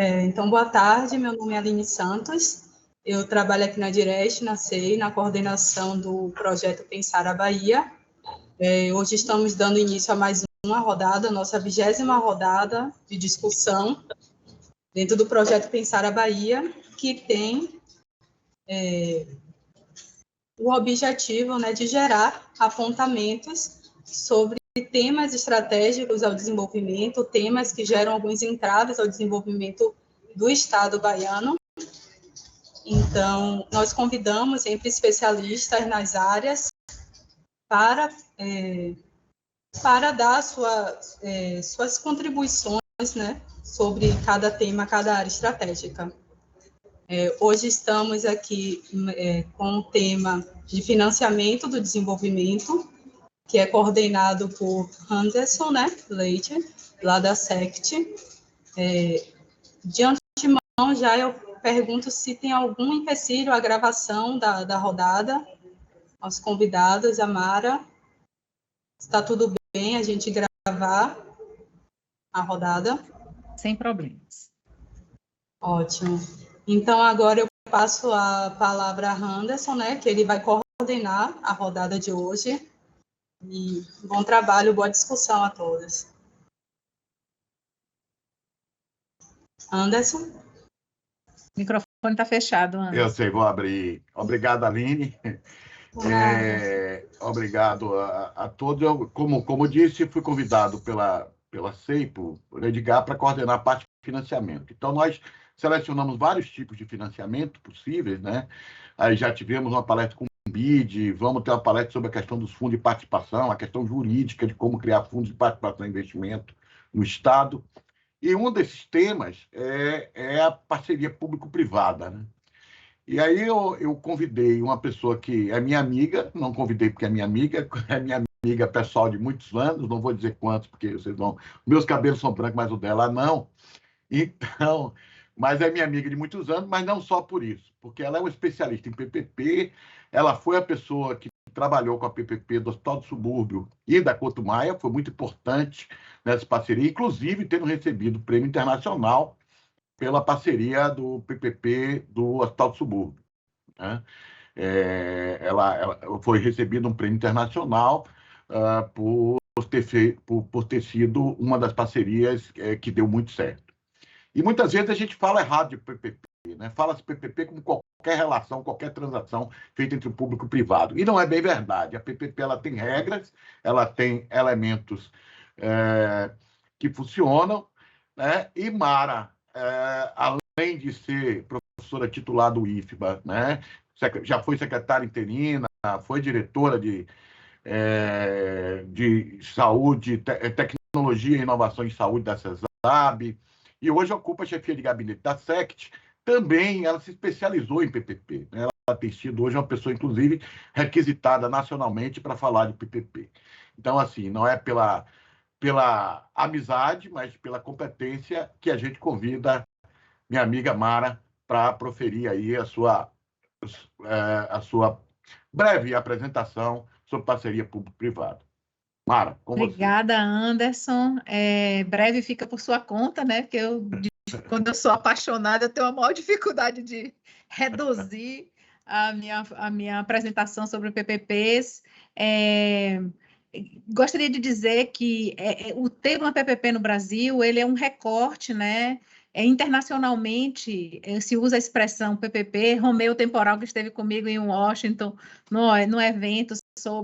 Então, boa tarde, meu nome é Aline Santos, eu trabalho aqui na Direste, na CEI, na coordenação do projeto Pensar a Bahia. Hoje estamos dando início a mais uma rodada, nossa 20ª rodada de discussão dentro do projeto Pensar a Bahia, que tem o objetivo, né, de gerar apontamentos sobre temas estratégicos ao desenvolvimento, temas que geram alguns entraves ao desenvolvimento do Estado baiano. Então, nós convidamos sempre especialistas nas áreas para dar suas contribuições, né, sobre cada tema, cada área estratégica. Hoje estamos aqui com o tema de financiamento do desenvolvimento, que é coordenado por Anderson, né, Leite, lá da SECT. De antemão, já eu pergunto se tem algum empecilho à gravação da rodada, aos convidados, a Mara. Está tudo bem a gente gravar a rodada? Sem problemas. Ótimo. Então, agora eu passo a palavra a Anderson, né, que ele vai coordenar a rodada de hoje. E bom trabalho, boa discussão a todos. Anderson? O microfone está fechado, Anderson. Eu sei, vou abrir. Obrigado, Aline. Obrigado a todos. Eu, como disse, fui convidado pela CEI, por Edgar, para coordenar a parte de financiamento. Então, nós selecionamos vários tipos de financiamento possíveis, né? Aí já tivemos uma palestra com o BID, vamos ter uma palestra sobre a questão dos fundos de participação, a questão jurídica de como criar fundos de participação e investimento no Estado. E um desses temas é a parceria público-privada, né? E aí eu convidei uma pessoa que é minha amiga, não convidei porque é minha amiga pessoal de muitos anos, não vou dizer quantos, porque vocês vão... Meus cabelos são brancos, mas o dela não. Então, mas é minha amiga de muitos anos, mas não só por isso, porque ela é uma especialista em PPP, ela foi a pessoa que trabalhou com a PPP do Hospital do Subúrbio e da Couto Maia, foi muito importante nessa parceria, inclusive tendo recebido o prêmio internacional pela parceria do PPP do Hospital do Subúrbio, né? Ela foi recebida um prêmio internacional por ter sido uma das parcerias que deu muito certo. E muitas vezes a gente fala errado de PPP, né? Fala-se PPP como qualquer relação, qualquer transação feita entre o público e o privado. E não é bem verdade. A PPP ela tem regras, ela tem elementos que funcionam, né? E Mara, além de ser professora titular do IFBA, né? Já foi secretária interina, foi diretora de saúde, tecnologia e inovação em saúde da CESAB, e hoje ocupa a chefia de gabinete da SECT. Também ela se especializou em PPP, né? Ela tem sido hoje uma pessoa, inclusive, requisitada nacionalmente para falar de PPP. Então, assim, não é pela amizade, mas pela competência que a gente convida minha amiga Mara para proferir aí a sua breve apresentação sobre parceria público-privada. Mara, com Obrigada, você. Anderson. Breve fica por sua conta, né? Porque quando eu sou apaixonada, eu tenho a maior dificuldade de reduzir a minha apresentação sobre PPPs. Gostaria de dizer que o tema PPP no Brasil, ele é um recorte, né? Internacionalmente, se usa a expressão PPP. Romeu Temporal, que esteve comigo em Washington, no evento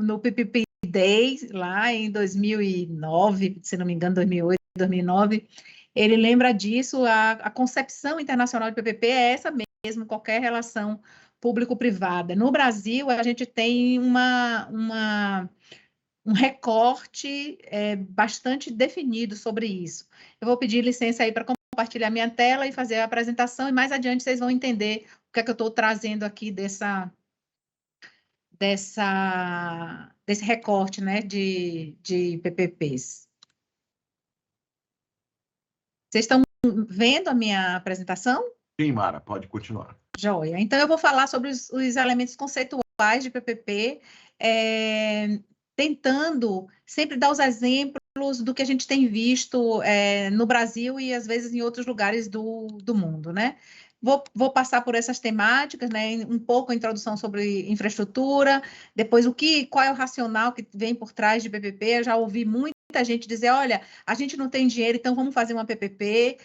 no PPP Day, lá em 2009, se não me engano, 2008, 2009, ele lembra disso. A concepção internacional de PPP é essa mesmo, qualquer relação público-privada. No Brasil, a gente tem um recorte bastante definido sobre isso. Eu vou pedir licença aí para compartilhar minha tela e fazer a apresentação, e mais adiante vocês vão entender o que é que eu estou trazendo aqui desse recorte, né, de PPPs. Vocês estão vendo a minha apresentação? Sim, Mara, pode continuar. Joia. Então, eu vou falar sobre os elementos conceituais de PPP. tentando sempre dar os exemplos do que a gente tem visto no Brasil e, às vezes, em outros lugares do mundo, né? Vou passar por essas temáticas, né? Um pouco a introdução sobre infraestrutura, depois qual é o racional que vem por trás de PPP. Eu já ouvi muita gente dizer, olha, a gente não tem dinheiro, então vamos fazer uma PPP,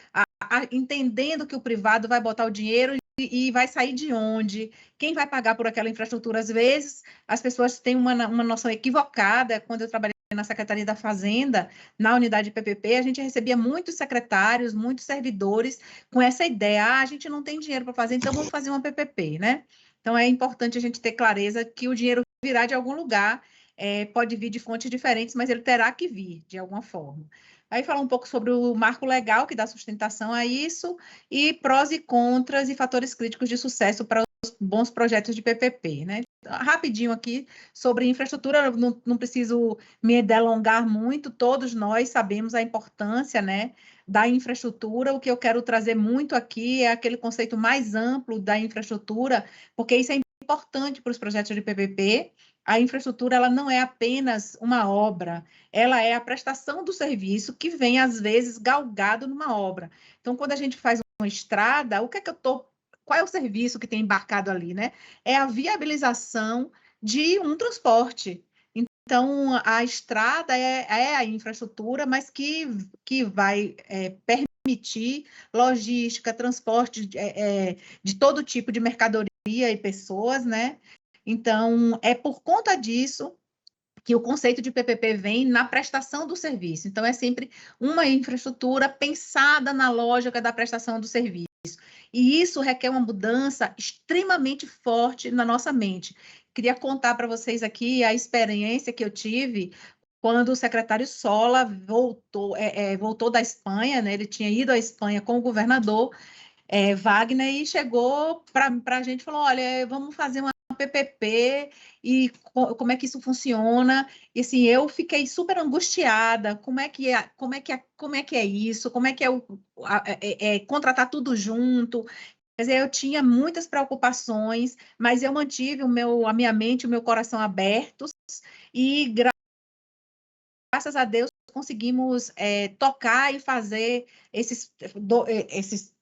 entendendo que o privado vai botar o dinheiro e vai sair de onde, quem vai pagar por aquela infraestrutura. Às vezes, as pessoas têm uma noção equivocada. Quando eu trabalhei na Secretaria da Fazenda, na unidade de PPP, a gente recebia muitos secretários, muitos servidores com essa ideia, a gente não tem dinheiro para fazer, então vamos fazer uma PPP, né? Então, é importante a gente ter clareza que o dinheiro virá de algum lugar, pode vir de fontes diferentes, mas ele terá que vir, de alguma forma. Aí falar um pouco sobre o marco legal que dá sustentação a isso, e prós e contras e fatores críticos de sucesso para os bons projetos de PPP, né? Rapidinho aqui sobre infraestrutura, não preciso me delongar muito, todos nós sabemos a importância, né, da infraestrutura. O que eu quero trazer muito aqui é aquele conceito mais amplo da infraestrutura, porque isso é importante para os projetos de PPP. A infraestrutura, ela não é apenas uma obra, ela é a prestação do serviço que vem, às vezes, galgado numa obra. Então, quando a gente faz uma estrada, qual é o serviço que tem embarcado ali, né? É a viabilização de um transporte. Então, a estrada é a infraestrutura, mas que vai permitir logística, transporte de todo tipo de mercadoria e pessoas, né? Então, é por conta disso que o conceito de PPP vem na prestação do serviço. Então, é sempre uma infraestrutura pensada na lógica da prestação do serviço. E isso requer uma mudança extremamente forte na nossa mente. Queria contar para vocês aqui a experiência que eu tive quando o secretário Sola voltou da Espanha, né? Ele tinha ido à Espanha com o governador Wagner, e chegou para a gente e falou, olha, vamos fazer uma PPP e como é que isso funciona. E assim, eu fiquei super angustiada, como é que é isso, como é que contratar tudo junto. Quer dizer, eu tinha muitas preocupações, mas eu mantive a minha mente, o meu coração abertos, e graças a Deus conseguimos tocar e fazer esses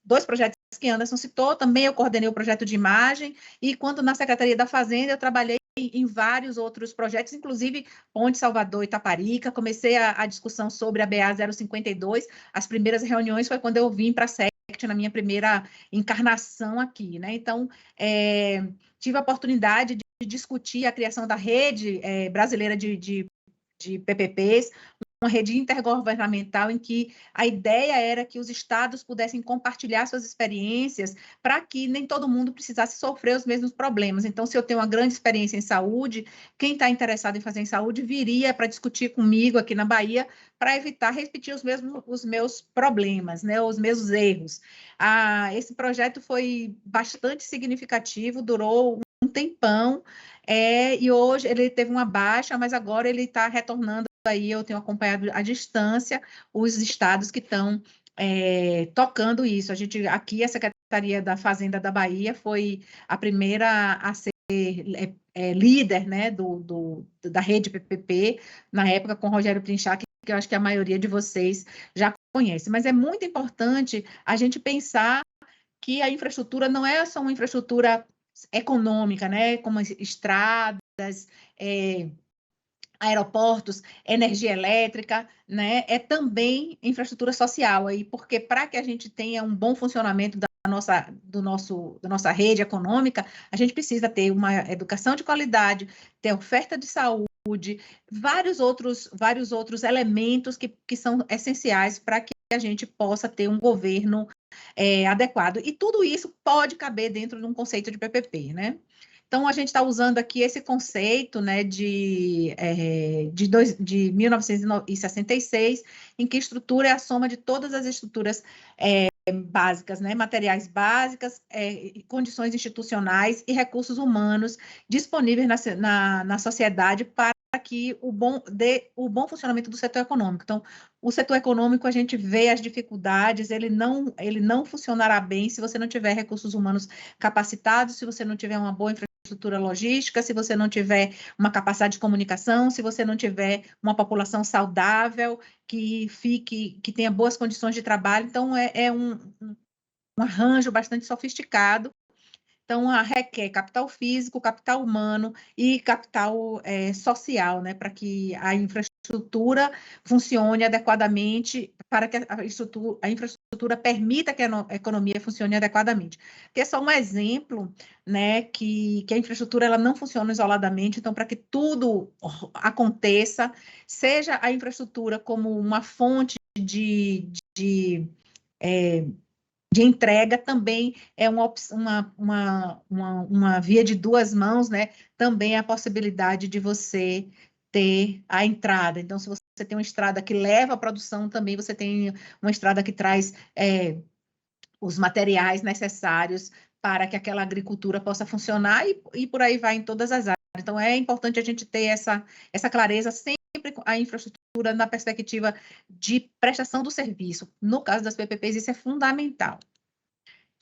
dois projetos que Anderson citou. Também eu coordenei o projeto de imagem, e quando na Secretaria da Fazenda eu trabalhei em vários outros projetos, inclusive Ponte Salvador Itaparica. Comecei a discussão sobre a BA 052, as primeiras reuniões foi quando eu vim para a SECT, na minha primeira encarnação aqui, né? Então, tive a oportunidade de discutir a criação da rede brasileira de PPPs, uma rede intergovernamental em que a ideia era que os estados pudessem compartilhar suas experiências para que nem todo mundo precisasse sofrer os mesmos problemas. Então, se eu tenho uma grande experiência em saúde, quem está interessado em fazer em saúde viria para discutir comigo aqui na Bahia para evitar repetir os meus problemas, né, os meus erros. Esse projeto foi bastante significativo, durou um tempão, e hoje ele teve uma baixa, mas agora ele está retornando. Aí eu tenho acompanhado à distância os estados que estão tocando isso. Aqui, a Secretaria da Fazenda da Bahia foi a primeira a ser líder, né, da rede PPP, na época com Rogério Princhak, que eu acho que a maioria de vocês já conhece. Mas é muito importante a gente pensar que a infraestrutura não é só uma infraestrutura econômica, né, como estradas, aeroportos, energia elétrica, né? É também infraestrutura social aí, porque para que a gente tenha um bom funcionamento da nossa rede econômica, a gente precisa ter uma educação de qualidade, ter oferta de saúde, vários outros elementos que são essenciais para que a gente possa ter um governo adequado. E tudo isso pode caber dentro de um conceito de PPP, né? Então, a gente está usando aqui esse conceito, né, de 1966, em que estrutura é a soma de todas as estruturas básicas, né, materiais básicas, condições institucionais e recursos humanos disponíveis na sociedade para que o bom funcionamento do setor econômico. Então, o setor econômico, a gente vê as dificuldades, ele não funcionará bem se você não tiver recursos humanos capacitados, se você não tiver uma boa infraestrutura infraestrutura logística, se você não tiver uma capacidade de comunicação, se você não tiver uma população saudável, que tenha boas condições de trabalho. Então, é um arranjo bastante sofisticado. Então, requer capital físico, capital humano e capital social, né, para que a infraestrutura funcione adequadamente, para que a infraestrutura permita que a economia funcione adequadamente. Porque é só um exemplo, né, que a infraestrutura ela não funciona isoladamente, então, para que tudo aconteça, seja a infraestrutura como uma fonte de entrega, também é uma via de duas mãos, né? Também a possibilidade de você ter a entrada. Então, se você tem uma estrada que leva a produção, também você tem uma estrada que traz os materiais necessários para que aquela agricultura possa funcionar e por aí vai em todas as áreas. Então, é importante a gente ter essa clareza sempre a infraestrutura na perspectiva de prestação do serviço. No caso das PPPs, isso é fundamental.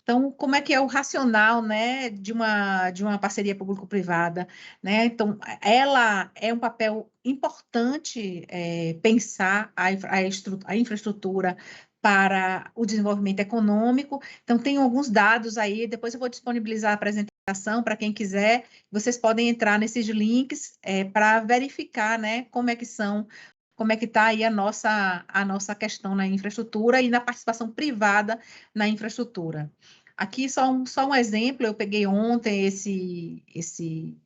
Então, como é que é o racional, né, de uma parceria público-privada, né? Então, ela é um papel importante pensar a infraestrutura para o desenvolvimento econômico. Então, tem alguns dados aí, depois eu vou disponibilizar a apresentação para quem quiser. Vocês podem entrar nesses links para verificar, né, como é que está aí a nossa questão na infraestrutura e na participação privada na infraestrutura. Aqui só um exemplo, eu peguei ontem esse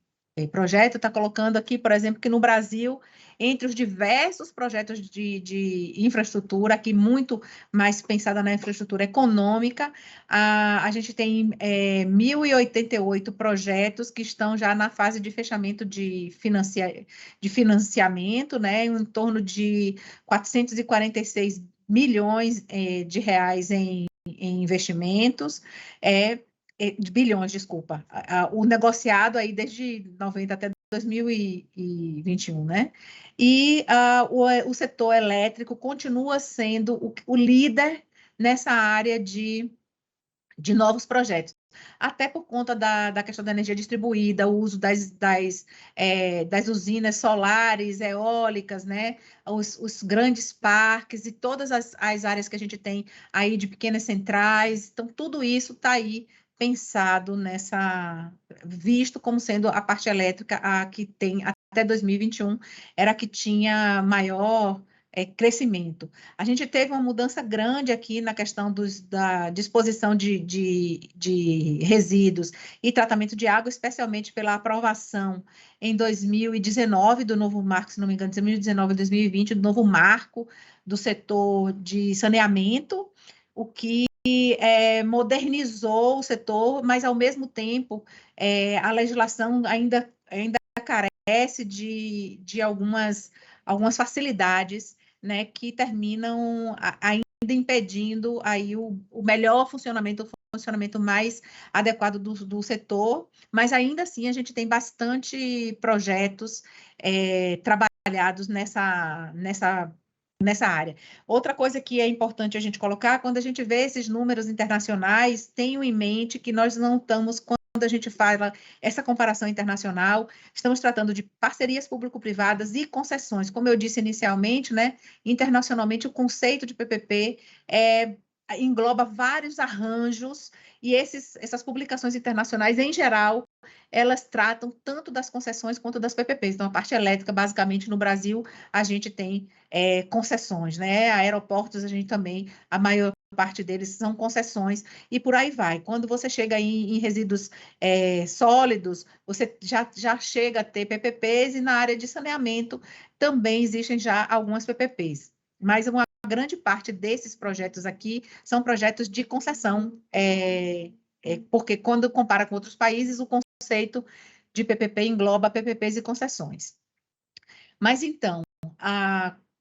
projeto, está colocando aqui, por exemplo, que no Brasil, entre os diversos projetos de infraestrutura, aqui muito mais pensada na infraestrutura econômica, a gente tem 1.088 projetos que estão já na fase de fechamento de financiamento, né, em torno de 446 milhões de reais em investimentos, de bilhões, desculpa, o negociado aí desde 90 até 2021, né? E o setor elétrico continua sendo o líder nessa área de novos projetos, até por conta da questão da energia distribuída, o uso das usinas solares, eólicas, né? Os grandes parques e todas as áreas que a gente tem aí de pequenas centrais. Então, tudo isso está aí pensado visto como sendo a parte elétrica, a que tem até 2021, era a que tinha maior crescimento. A gente teve uma mudança grande aqui na questão da disposição de resíduos e tratamento de água, especialmente pela aprovação em 2019 do novo marco, se não me engano, 2019 e 2020, do novo marco do setor de saneamento, o que modernizou o setor, mas, ao mesmo tempo, a legislação ainda carece de algumas facilidades, né, que terminam ainda impedindo aí o melhor funcionamento, o funcionamento mais adequado do setor, mas ainda assim a gente tem bastante projetos trabalhados nessa área. Outra coisa que é importante a gente colocar, quando a gente vê esses números internacionais, tenham em mente que nós não estamos, quando a gente fala essa comparação internacional, estamos tratando de parcerias público-privadas e concessões. Como eu disse inicialmente, né, internacionalmente o conceito de PPP engloba vários arranjos, e essas publicações internacionais, em geral, elas tratam tanto das concessões quanto das PPPs. Então, a parte elétrica, basicamente, no Brasil, a gente tem concessões, né? Aeroportos, a gente também, a maior parte deles são concessões, e por aí vai. Quando você chega em resíduos sólidos, você já chega a ter PPPs, e na área de saneamento também existem já algumas PPPs. Mas uma grande parte desses projetos aqui são projetos de concessão, porque quando compara com outros países, o conceito de PPP engloba PPPs e concessões. Mas, então,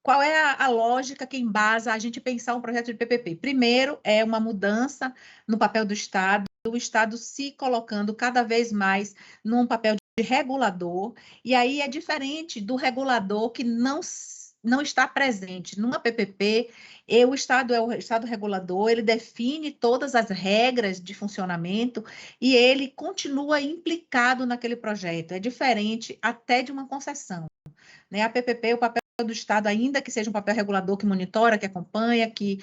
qual é a lógica que embasa a gente pensar um projeto de PPP? Primeiro, é uma mudança no papel do Estado, o Estado se colocando cada vez mais num papel de regulador, e aí é diferente do regulador que não não está presente numa PPP, e o Estado é o Estado regulador, ele define todas as regras de funcionamento e ele continua implicado naquele projeto. É diferente até de uma concessão, né? A PPP, o papel do Estado, ainda que seja um papel regulador que monitora, que acompanha, que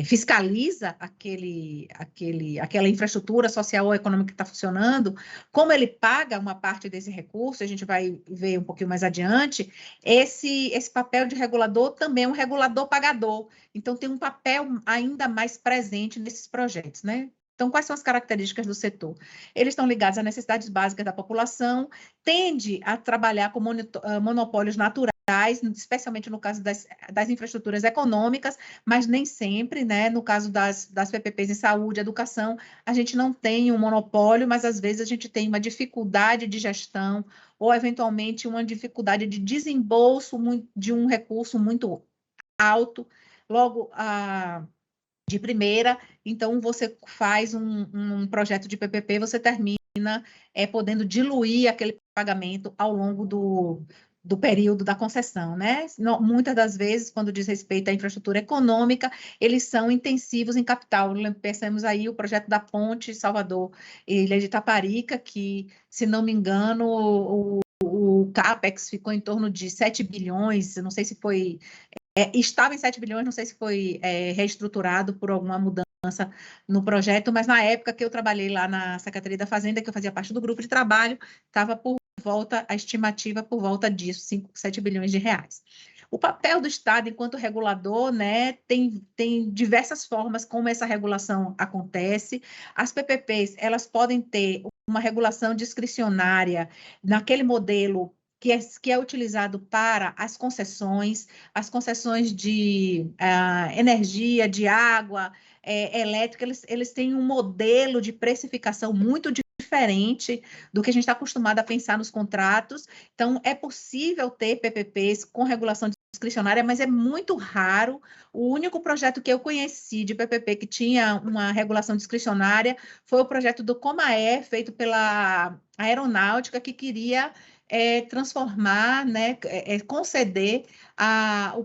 fiscaliza aquela infraestrutura social ou econômica que está funcionando, como ele paga uma parte desse recurso, a gente vai ver um pouquinho mais adiante, esse papel de regulador também é um regulador pagador, então tem um papel ainda mais presente nesses projetos, né? Então, quais são as características do setor? Eles estão ligados às necessidades básicas da população, tende a trabalhar com monopólios naturais, especialmente no caso das infraestruturas econômicas, mas nem sempre, né? No caso das PPPs em saúde, educação, a gente não tem um monopólio, mas às vezes a gente tem uma dificuldade de gestão ou, eventualmente, uma dificuldade de desembolso de um recurso muito alto, logo de primeira. Então, você faz um projeto de PPP, você termina podendo diluir aquele pagamento ao longo do período da concessão, né? Muitas das vezes, quando diz respeito à infraestrutura econômica, eles são intensivos em capital. Pensamos aí o projeto da ponte Salvador Ilha de Itaparica, que, se não me engano, o CAPEX ficou em torno de 7 bilhões, não sei se foi... estava em 7 bilhões, não sei se foi reestruturado por alguma mudança no projeto, mas na época que eu trabalhei lá na Secretaria da Fazenda, que eu fazia parte do grupo de trabalho, estava a estimativa por volta disso, 5, 7 bilhões de reais. O papel do Estado enquanto regulador, né, tem diversas formas como essa regulação acontece. As PPPs, elas podem ter uma regulação discricionária naquele modelo que é utilizado para as concessões de energia, de água, elétrica, eles têm um modelo de precificação muito diferente do que a gente está acostumado a pensar nos contratos. Então, é possível ter PPPs com regulação discricionária, mas é muito raro. O único projeto que eu conheci de PPP que tinha uma regulação discricionária foi o projeto do Comaé, feito pela Aeronáutica, que queria transformar, né, conceder a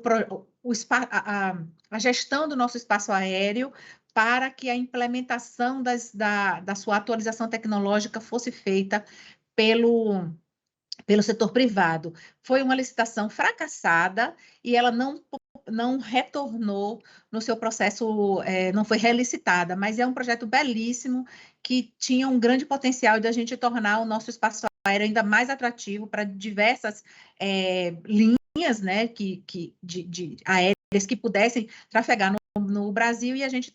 gestão do nosso espaço aéreo para que a implementação da sua atualização tecnológica fosse feita pelo setor privado. Foi uma licitação fracassada e ela não retornou no seu processo, não foi relicitada, mas é um projeto belíssimo que tinha um grande potencial de a gente tornar o nosso espaço aéreo ainda mais atrativo para diversas linhas, né, de aéreas que pudessem trafegar no Brasil, e a gente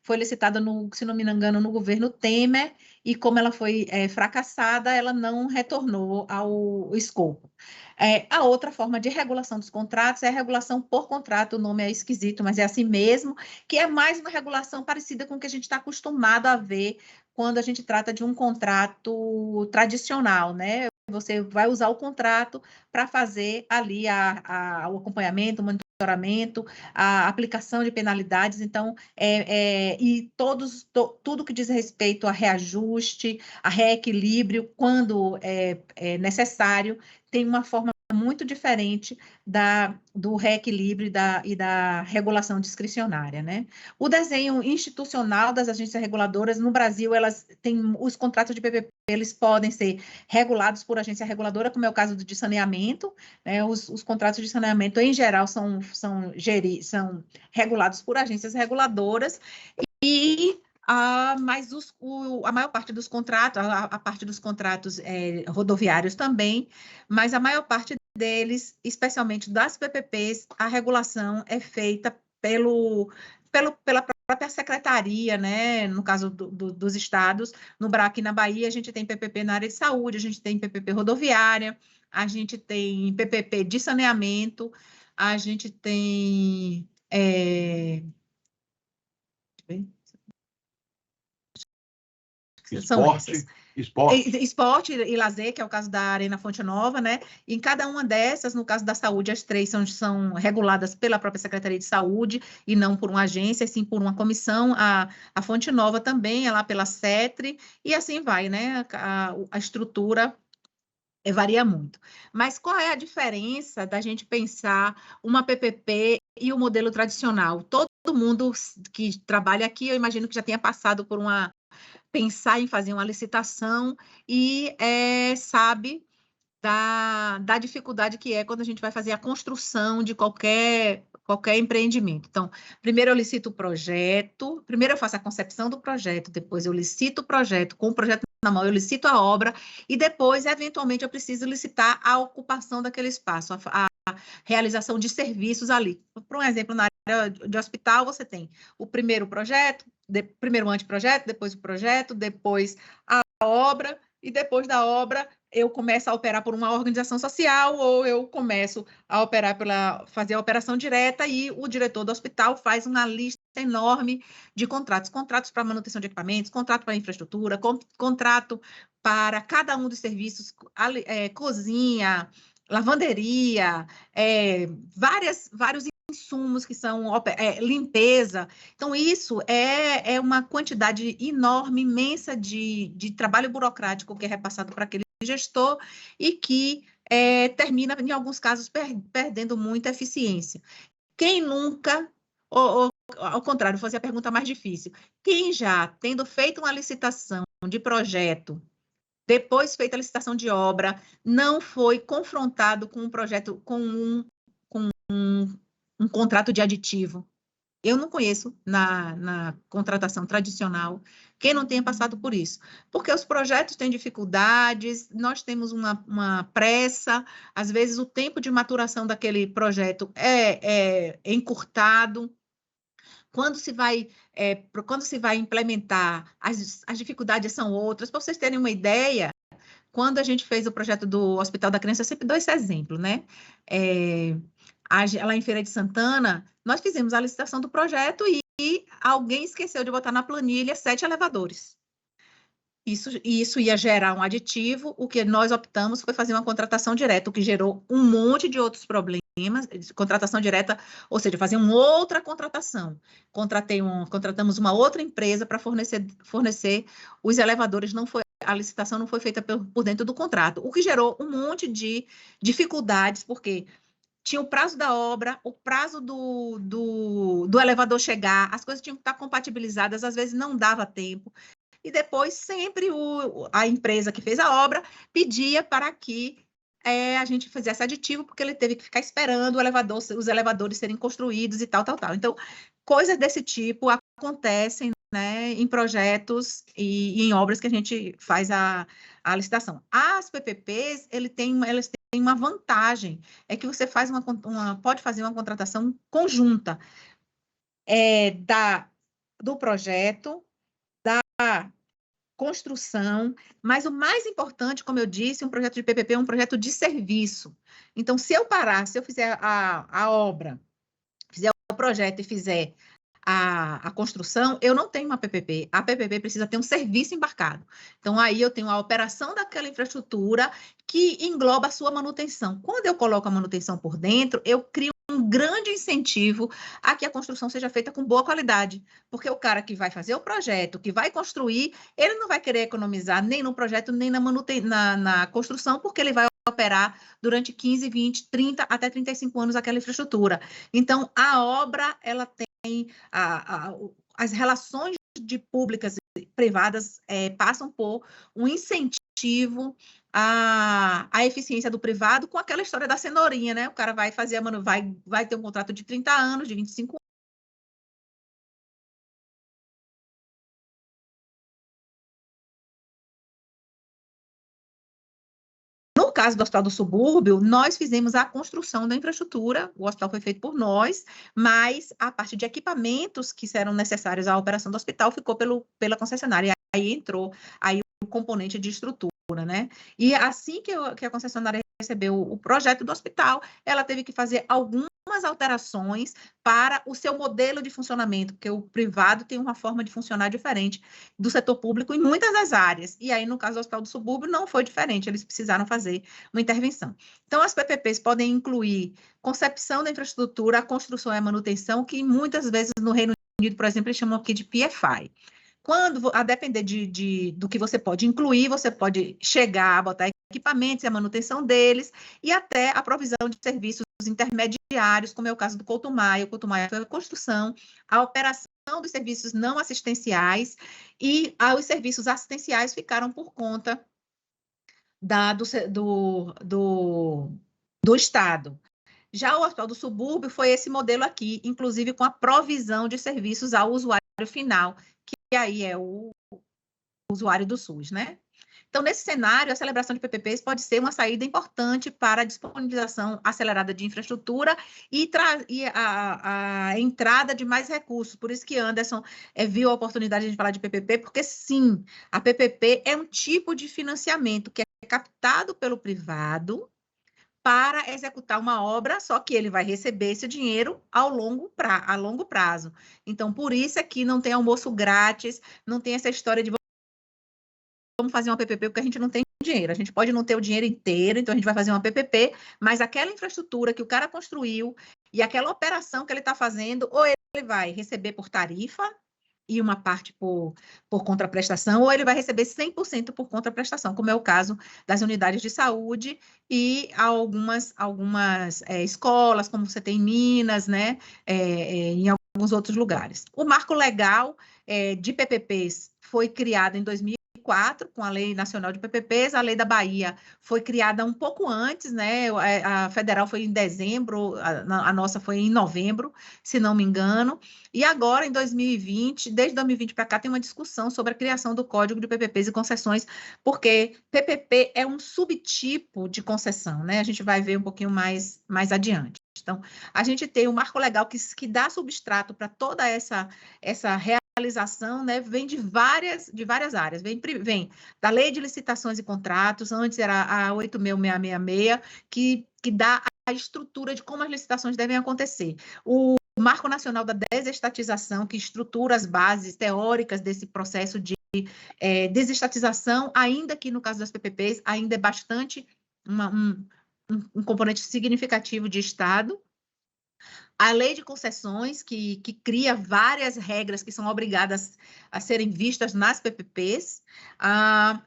foi licitada, se não me engano, no governo Temer, e como ela foi fracassada, ela não retornou ao escopo. A outra forma de regulação dos contratos é a regulação por contrato, o nome é esquisito, mas é assim mesmo, que é mais uma regulação parecida com o que a gente está acostumado a ver quando a gente trata de um contrato tradicional, né? Você vai usar o contrato para fazer ali o acompanhamento, o monitoramento, a aplicação de penalidades, então, e tudo que diz respeito a reajuste, a reequilíbrio, quando é necessário, tem uma forma muito diferente do reequilíbrio e da regulação discricionária, né? O desenho institucional das agências reguladoras, no Brasil, elas têm os contratos de PPP, eles podem ser regulados por agência reguladora, como é o caso de saneamento, né? Os contratos de saneamento, em geral, são regulados por agências reguladoras, mas a maior parte dos contratos, a parte dos contratos rodoviários também, mas a maior parte deles, especialmente das PPPs, a regulação é feita pela própria secretaria, né? No caso dos estados, aqui na Bahia, a gente tem PPP na área de saúde, a gente tem PPP rodoviária, a gente tem PPP de saneamento, a gente tem... Esporte e lazer, que é o caso da Arena Fonte Nova, né? E em cada uma dessas, no caso da saúde, as 3 são reguladas pela própria Secretaria de Saúde e não por uma agência, sim por uma comissão. A Fonte Nova também é lá pela CETRE, e assim vai, né? A estrutura Varia muito. Mas qual é a diferença da gente pensar uma PPP e o modelo tradicional? Todo mundo que trabalha aqui, eu imagino que já tenha passado por pensar em fazer uma licitação e sabe da dificuldade que é quando a gente vai fazer a construção de qualquer empreendimento. Então, primeiro eu licito o projeto, primeiro eu faço a concepção do projeto, depois eu licito o projeto, com o projeto na mão eu licito a obra, e depois, eventualmente, eu preciso licitar a ocupação daquele espaço, a realização de serviços ali. Por um exemplo, na área de hospital, você tem o primeiro projeto, primeiro o anteprojeto, depois o projeto, depois a obra, e depois da obra eu começo a operar por uma organização social ou eu começo a operar fazer a operação direta e o diretor do hospital faz uma lista enorme de contratos. Contratos para manutenção de equipamentos, contrato para infraestrutura, contrato para cada um dos serviços, cozinha, lavanderia, vários insumos que são limpeza. Então, isso é uma quantidade enorme, imensa de trabalho burocrático que é repassado para aquele gestor e que termina, em alguns casos, perdendo muita eficiência. Quem nunca, ou, ao contrário, vou fazer a pergunta mais difícil, quem já, tendo feito uma licitação de projeto, depois feita a licitação de obra, não foi confrontado com um projeto, com um contrato de aditivo? Eu não conheço na contratação tradicional quem não tenha passado por isso, porque os projetos têm dificuldades, nós temos uma pressa, às vezes o tempo de maturação daquele projeto é encurtado. Quando se vai implementar, as dificuldades são outras. Para vocês terem uma ideia, quando a gente fez o projeto do Hospital da Criança, eu sempre dou esse exemplo, né? Lá em Feira de Santana, nós fizemos a licitação do projeto e alguém esqueceu de botar na planilha 7 elevadores. Isso ia gerar um aditivo, o que nós optamos foi fazer uma contratação direta, o que gerou um monte de outros problemas, contratação direta, ou seja, fazer uma outra contratação. Contratamos uma outra empresa para fornecer os elevadores, a licitação não foi feita por dentro do contrato, o que gerou um monte de dificuldades, porque tinha o prazo da obra, o prazo do elevador chegar, as coisas tinham que estar compatibilizadas, às vezes não dava tempo. E depois, sempre a empresa que fez a obra pedia para que a gente fizesse aditivo, porque ele teve que ficar esperando os elevadores serem construídos e tal. Então, coisas desse tipo acontecem, né, em projetos e em obras que a gente faz a licitação. As PPPs, eles têm uma vantagem, é que você pode fazer uma contratação conjunta do projeto, construção, mas o mais importante, como eu disse, um projeto de PPP é um projeto de serviço. Então, se eu fizer a obra, fizer o projeto e fizer a construção, eu não tenho uma PPP. A PPP precisa ter um serviço embarcado. Então, aí eu tenho a operação daquela infraestrutura que engloba a sua manutenção. Quando eu coloco a manutenção por dentro, eu crio um grande incentivo a que a construção seja feita com boa qualidade, porque o cara que vai fazer o projeto, que vai construir, ele não vai querer economizar nem no projeto, nem na construção, porque ele vai operar durante 15, 20, 30, até 35 anos aquela infraestrutura. Então, a obra, ela tem as relações de públicas e privadas passam por um incentivo à eficiência do privado com aquela história da cenourinha, né? O cara vai fazer, vai ter um contrato de 30 anos, de 25 anos. No caso do Hospital do Subúrbio, nós fizemos a construção da infraestrutura, o hospital foi feito por nós, mas a parte de equipamentos que eram necessários à operação do hospital ficou pela concessionária, aí entrou o componente de estrutura, né? E assim que a concessionária recebeu o projeto do hospital, ela teve que fazer algumas alterações para o seu modelo de funcionamento, porque o privado tem uma forma de funcionar diferente do setor público em muitas das áreas. E aí, no caso do Hospital do Subúrbio, não foi diferente, eles precisaram fazer uma intervenção. Então, as PPPs podem incluir concepção da infraestrutura, a construção e a manutenção, que muitas vezes no Reino Unido, por exemplo, eles chamam aqui de PFI. a depender do que você pode incluir, você pode chegar a botar equipamentos e a manutenção deles, e até a provisão de serviços intermediários, como é o caso do Couto Maia. O Couto Maia foi a construção, a operação dos serviços não assistenciais, e os serviços assistenciais ficaram por conta do Estado. Já o Hospital do Subúrbio foi esse modelo aqui, inclusive com a provisão de serviços ao usuário final, que aí é o usuário do SUS, né? Então, nesse cenário, a celebração de PPPs pode ser uma saída importante para a disponibilização acelerada de infraestrutura e a entrada de mais recursos. Por isso que Anderson viu a oportunidade de falar de PPP, porque sim, a PPP é um tipo de financiamento que é captado pelo privado para executar uma obra, só que ele vai receber esse dinheiro a longo prazo. Então, por isso é que não tem almoço grátis, não tem essa história de vamos fazer uma PPP porque a gente não tem dinheiro. A gente pode não ter o dinheiro inteiro, então a gente vai fazer uma PPP, mas aquela infraestrutura que o cara construiu e aquela operação que ele está fazendo, ou ele vai receber por tarifa e uma parte por contraprestação, ou ele vai receber 100% por contraprestação, como é o caso das unidades de saúde e algumas escolas, como você tem em Minas, né, em alguns outros lugares. O marco legal de PPPs foi criado em 2004, com a Lei Nacional de PPPs. A Lei da Bahia foi criada um pouco antes, né? A federal foi em dezembro, a nossa foi em novembro, se não me engano. E agora, em 2020, desde 2020 para cá, tem uma discussão sobre a criação do Código de PPPs e concessões, porque PPP é um subtipo de concessão, né? A gente vai ver um pouquinho mais adiante. Então, a gente tem um marco legal que dá substrato para toda essa realização, né, vem de várias áreas, vem da Lei de Licitações e Contratos, antes era a 8.666, que dá a estrutura de como as licitações devem acontecer. O Marco Nacional da Desestatização, que estrutura as bases teóricas desse processo de desestatização, ainda que no caso das PPPs, ainda é bastante um componente significativo de Estado. A Lei de Concessões, que cria várias regras que são obrigadas a serem vistas nas PPPs.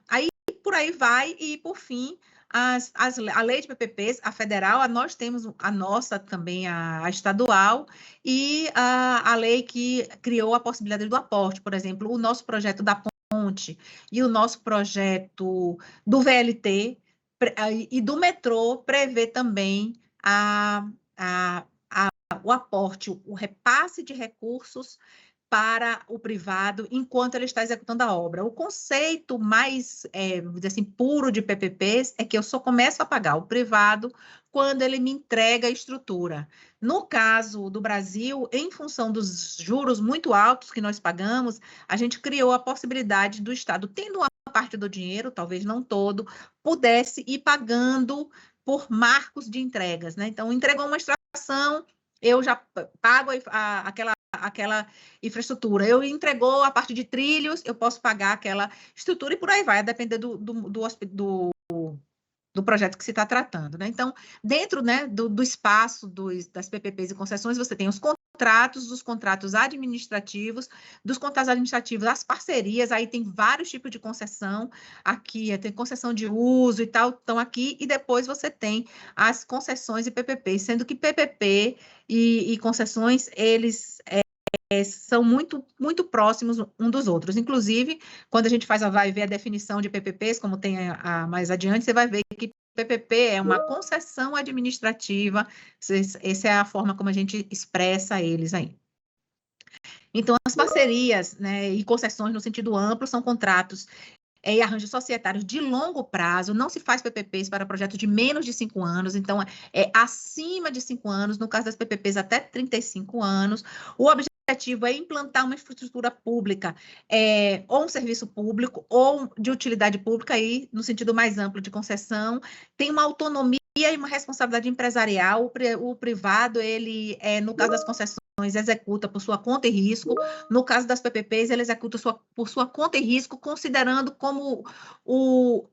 Aí, por aí vai, e, por fim, a Lei de PPPs, a federal, nós temos a nossa também, a estadual, e a lei que criou a possibilidade do aporte. Por exemplo, o nosso projeto da ponte e o nosso projeto do VLT e do metrô prevê também o aporte, o repasse de recursos para o privado enquanto ele está executando a obra. O conceito mais, vamos dizer assim, puro de PPPs é que eu só começo a pagar o privado quando ele me entrega a estrutura. No caso do Brasil, em função dos juros muito altos que nós pagamos, a gente criou a possibilidade do Estado, tendo uma parte do dinheiro, talvez não todo, pudesse ir pagando por marcos de entregas, né? Então, entregou uma extração, eu já pago aquela infraestrutura. Eu entregou a parte de trilhos, eu posso pagar aquela estrutura e por aí vai, a depender do projeto que se está tratando, né? Então, dentro, né, do espaço das PPPs e concessões, você tem os contratos administrativos, dos contratos administrativos, as parcerias, aí tem vários tipos de concessão, aqui tem concessão de uso e tal, estão aqui, e depois você tem as concessões e PPPs, sendo que PPP e concessões, eles são muito, muito próximos um dos outros. Inclusive, quando a gente vai ver a definição de PPPs, como tem mais adiante, você vai ver que PPP é uma concessão administrativa, essa é a forma como a gente expressa eles aí. Então, as parcerias, né, e concessões no sentido amplo são contratos e arranjos societários de longo prazo, não se faz PPPs para projetos de menos de 5 anos, então é acima de 5 anos, no caso das PPPs até 35 anos, o objetivo é implantar uma infraestrutura pública, ou um serviço público, ou de utilidade pública, aí, no sentido mais amplo de concessão, tem uma autonomia e uma responsabilidade empresarial, o privado, ele, no caso das concessões, executa por sua conta e risco, no caso das PPPs, ele executa por sua conta e risco, considerando como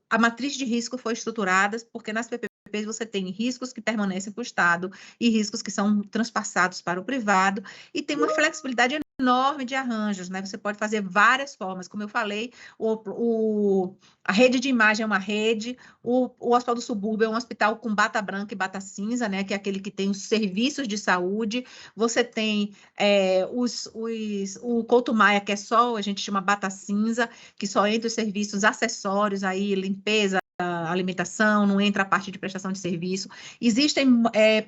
a matriz de risco foi estruturada, porque nas PPPs você tem riscos que permanecem para o Estado e riscos que são transpassados para o privado, e tem uma flexibilidade enorme de arranjos, né? Você pode fazer várias formas, como eu falei, a rede de imagem é uma rede, o Hospital do Subúrbio é um hospital com bata branca e bata cinza, né? Que é aquele que tem os serviços de saúde. Você tem o Couto Maia, que é só, a gente chama bata cinza, que só entra os serviços acessórios aí, limpeza, alimentação, não entra a parte de prestação de serviço. Existem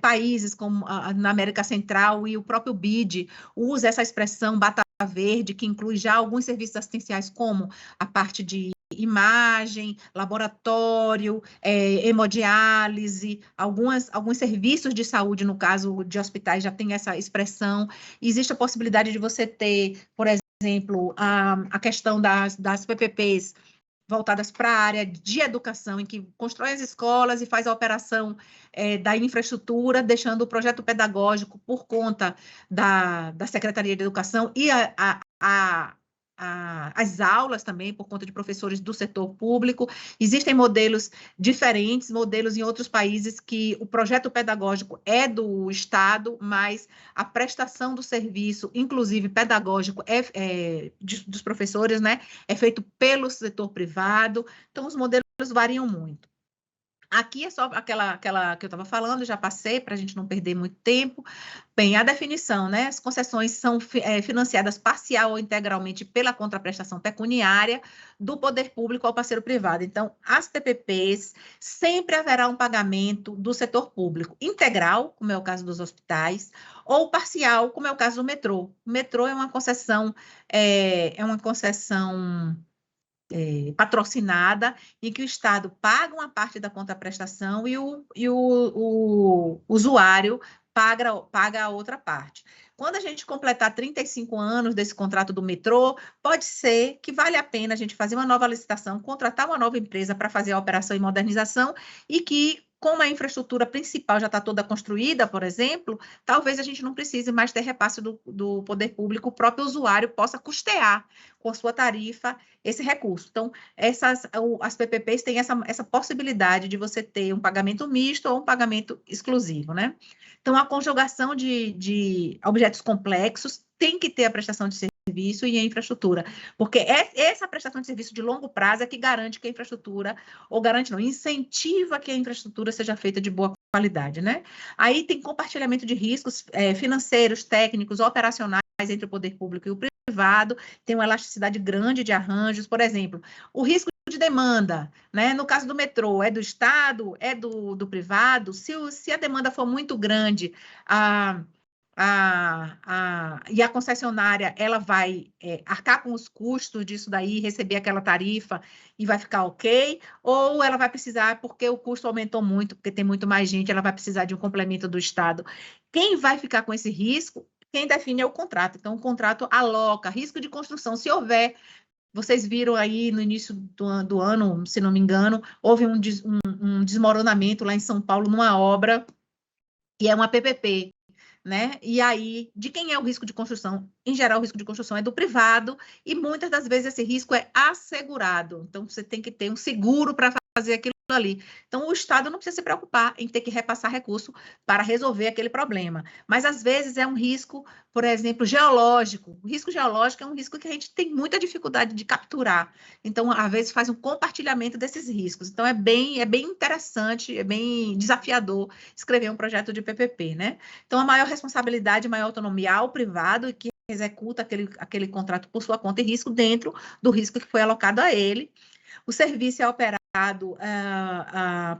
países como na América Central e o próprio BID usa essa expressão bata verde, que inclui já alguns serviços assistenciais, como a parte de imagem, laboratório, hemodiálise, alguns serviços de saúde, no caso de hospitais, já tem essa expressão. Existe a possibilidade de você ter, por exemplo, a questão das PPPs, voltadas para a área de educação, em que constrói as escolas e faz a operação da infraestrutura, deixando o projeto pedagógico por conta da Secretaria de Educação e as aulas também, por conta de professores do setor público. Existem modelos diferentes, modelos em outros países que o projeto pedagógico é do Estado, mas a prestação do serviço, inclusive pedagógico, dos professores, né, é feito pelo setor privado. Então, os modelos variam muito. Aqui é só aquela que eu estava falando, já passei, para a gente não perder muito tempo. Bem, a definição, né? As concessões são financiadas parcial ou integralmente pela contraprestação pecuniária do poder público ao parceiro privado. Então, as PPPs, sempre haverá um pagamento do setor público integral, como é o caso dos hospitais, ou parcial, como é o caso do metrô. O metrô é uma concessão patrocinada, em que o Estado paga uma parte da contraprestação e o usuário paga a outra parte. Quando a gente completar 35 anos desse contrato do metrô, pode ser que vale a pena a gente fazer uma nova licitação, contratar uma nova empresa para fazer a operação e modernização, e que, como a infraestrutura principal já está toda construída, por exemplo, talvez a gente não precise mais ter repasse do poder público, o próprio usuário possa custear com a sua tarifa esse recurso. Então, as PPPs têm essa possibilidade de você ter um pagamento misto ou um pagamento exclusivo, né? Então, a conjugação de objetos complexos tem que ter a prestação de serviço e a infraestrutura, porque essa prestação de serviço de longo prazo é que garante que a infraestrutura, ou garante não, incentiva que a infraestrutura seja feita de boa qualidade, né? Aí tem compartilhamento de riscos financeiros, técnicos, operacionais entre o poder público e o privado, tem uma elasticidade grande de arranjos, por exemplo, o risco de demanda, né? No caso do metrô, é do Estado, é do privado. Se a demanda for muito grande, e a concessionária ela vai arcar com os custos disso daí, receber aquela tarifa e vai ficar ok, ou ela vai precisar, porque o custo aumentou muito, porque tem muito mais gente, ela vai precisar de um complemento do Estado. Quem vai ficar com esse risco? Quem define é o contrato. Então, o contrato aloca risco de construção. Se houver, vocês viram aí no início do ano, se não me engano, houve um desmoronamento lá em São Paulo numa obra que é uma PPP, né? E aí, de quem é o risco de construção? Em geral, o risco de construção é do privado e muitas das vezes esse risco é assegurado. Então, você tem que ter um seguro para fazer aquilo ali. Então, o Estado não precisa se preocupar em ter que repassar recurso para resolver aquele problema. Mas, às vezes, é um risco, por exemplo, geológico. O risco geológico é um risco que a gente tem muita dificuldade de capturar. Então, às vezes, faz um compartilhamento desses riscos. Então, é bem interessante, é bem desafiador escrever um projeto de PPP, né? Então, a maior responsabilidade, maior autonomia ao privado, que executa aquele contrato por sua conta e risco dentro do risco que foi alocado a ele. O serviço é operado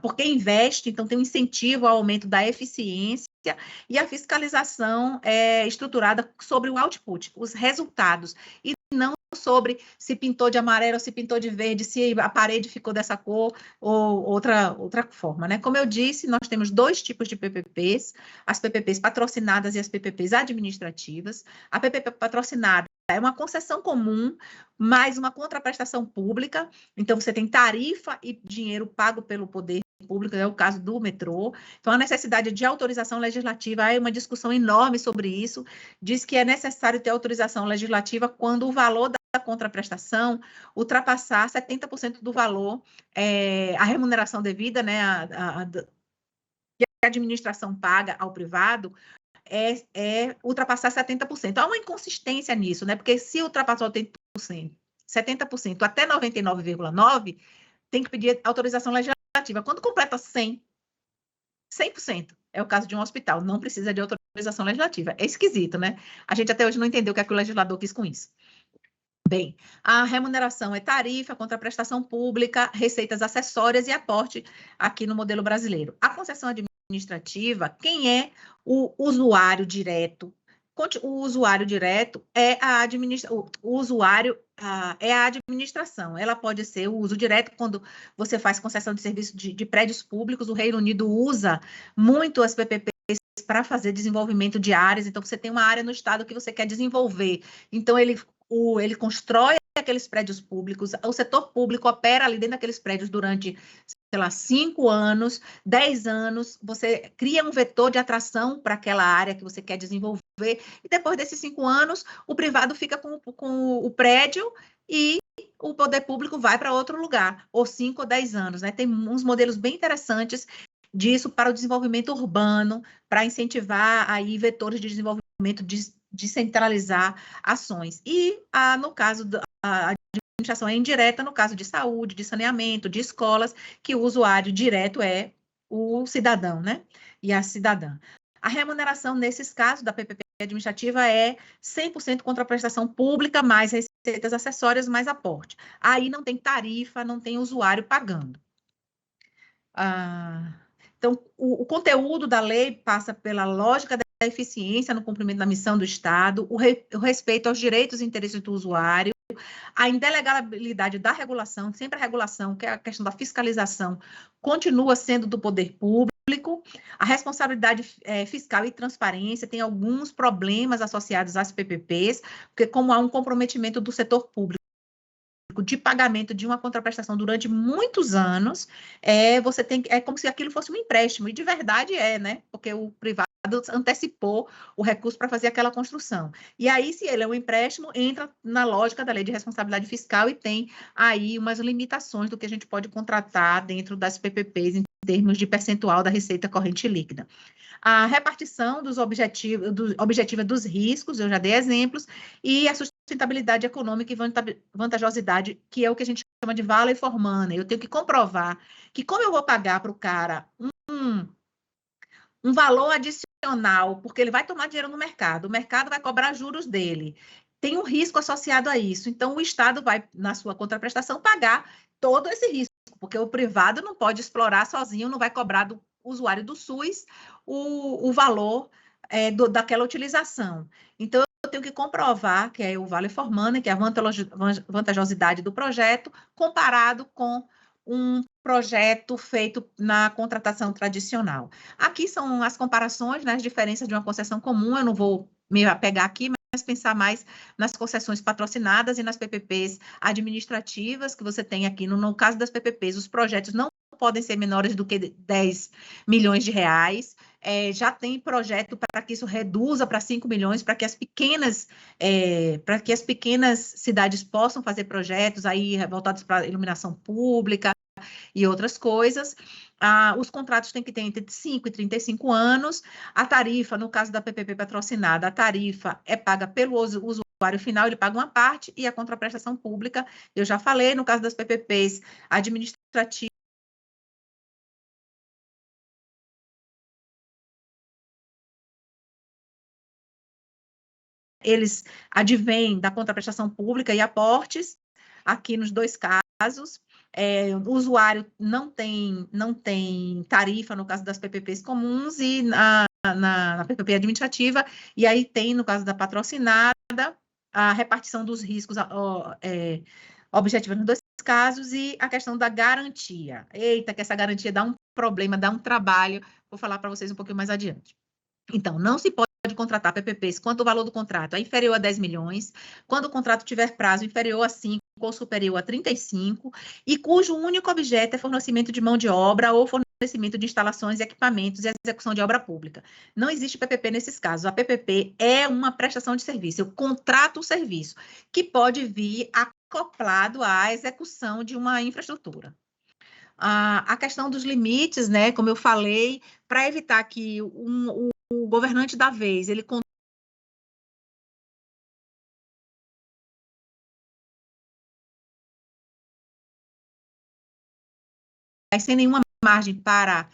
porque investe, então tem um incentivo ao aumento da eficiência, e a fiscalização é estruturada sobre o output, os resultados, e não sobre se pintou de amarelo, se pintou de verde, se a parede ficou dessa cor ou outra forma, né? Como eu disse, nós temos dois tipos de PPPs, as PPPs patrocinadas e as PPPs administrativas. A PPP patrocinada é uma concessão comum, mais uma contraprestação pública. Então, você tem tarifa e dinheiro pago pelo poder público, é o caso do metrô. Então, a necessidade de autorização legislativa, há uma discussão enorme sobre isso, diz que é necessário ter autorização legislativa quando o valor da contraprestação ultrapassar 70% do valor, a remuneração devida, né, que a administração paga ao privado, é ultrapassar 70%. Há uma inconsistência nisso, né? Porque se ultrapassar 80%, 70% até 99,9%, tem que pedir autorização legislativa. Quando completa 100%, é o caso de um hospital, não precisa de autorização legislativa. É esquisito, né? A gente até hoje não entendeu o que é que o legislador quis com isso. Bem, a remuneração é tarifa, contraprestação pública, receitas acessórias e aporte aqui no modelo brasileiro. A concessão administrativa, quem é o usuário direto? O usuário direto é é a administração. Ela pode ser o uso direto quando você faz concessão de serviço de prédios públicos. O Reino Unido usa muito as PPPs para fazer desenvolvimento de áreas. Então, você tem uma área no estado que você quer desenvolver. Então, ele constrói aqueles prédios públicos, o setor público opera ali dentro daqueles prédios durante, sei lá, 5 anos, 10 anos, você cria um vetor de atração para aquela área que você quer desenvolver, e depois desses 5 anos, o privado fica com o prédio e o poder público vai para outro lugar, ou 5 ou 10 anos, né? Tem uns modelos bem interessantes disso para o desenvolvimento urbano, para incentivar aí vetores de desenvolvimento descentralizar ações. E, no caso da administração é indireta, no caso de saúde, de saneamento, de escolas, que o usuário direto é o cidadão, né? E a cidadã. A remuneração, nesses casos, da PPP administrativa é 100% contraprestação pública, mais receitas acessórias, mais aporte. Aí não tem tarifa, não tem usuário pagando. Então, o conteúdo da lei passa pela lógica da eficiência no cumprimento da missão do Estado, o respeito aos direitos e interesses do usuário, a indelegabilidade da regulação, sempre a regulação, que é a questão da fiscalização, continua sendo do poder público, a responsabilidade fiscal e transparência, tem alguns problemas associados às PPPs, porque como há um comprometimento do setor público de pagamento de uma contraprestação durante muitos anos, você tem, é como se aquilo fosse um empréstimo, e de verdade né? Porque o privado antecipou o recurso para fazer aquela construção. E aí, se ele é um empréstimo, entra na lógica da lei de responsabilidade fiscal e tem aí umas limitações do que a gente pode contratar dentro das PPPs em termos de percentual da receita corrente líquida. A repartição objetiva dos riscos, eu já dei exemplos, e a sustentabilidade econômica e vantajosidade, que é o que a gente chama de value for money. Eu tenho que comprovar que, como eu vou pagar para o cara um valor adicional, porque ele vai tomar dinheiro no mercado, o mercado vai cobrar juros dele, tem um risco associado a isso, então o Estado vai, na sua contraprestação, pagar todo esse risco, porque o privado não pode explorar sozinho, não vai cobrar do usuário do SUS o valor daquela utilização. Então, eu tenho que comprovar que é o value for money, que é a vantajosidade do projeto, comparado com um projeto feito na contratação tradicional. Aqui são as comparações, né, as diferenças de uma concessão comum, eu não vou me apegar aqui, mas pensar mais nas concessões patrocinadas e nas PPPs administrativas que você tem aqui. No caso das PPPs, os projetos não podem ser menores do que 10 milhões de reais. Já tem projeto para que isso reduza para 5 milhões, para que as pequenas cidades possam fazer projetos aí voltados para iluminação pública e outras coisas. Os contratos têm que ter entre 5 e 35 anos. A tarifa, no caso da PPP patrocinada, a tarifa é paga pelo usuário final, ele paga uma parte, e a contraprestação pública, eu já falei, no caso das PPPs administrativas, eles advêm da contraprestação pública e aportes, aqui nos dois casos. O usuário não tem tarifa no caso das PPPs comuns e na PPP administrativa, e aí tem, no caso da patrocinada, a repartição dos riscos objetiva nos dois casos, e a questão da garantia. Eita, que essa garantia dá um problema, dá um trabalho, vou falar para vocês um pouquinho mais adiante. Então, não se pode contratar PPPs quando o valor do contrato é inferior a 10 milhões, quando o contrato tiver prazo inferior a 5 ou superior a 35, e cujo único objeto é fornecimento de mão de obra ou fornecimento de instalações, equipamentos e execução de obra pública. Não existe PPP nesses casos. A PPP é uma prestação de serviço. Eu contrato o serviço, que pode vir acoplado à execução de uma infraestrutura. A questão dos limites, né, como eu falei, para evitar que governante da vez, ele sem nenhuma margem para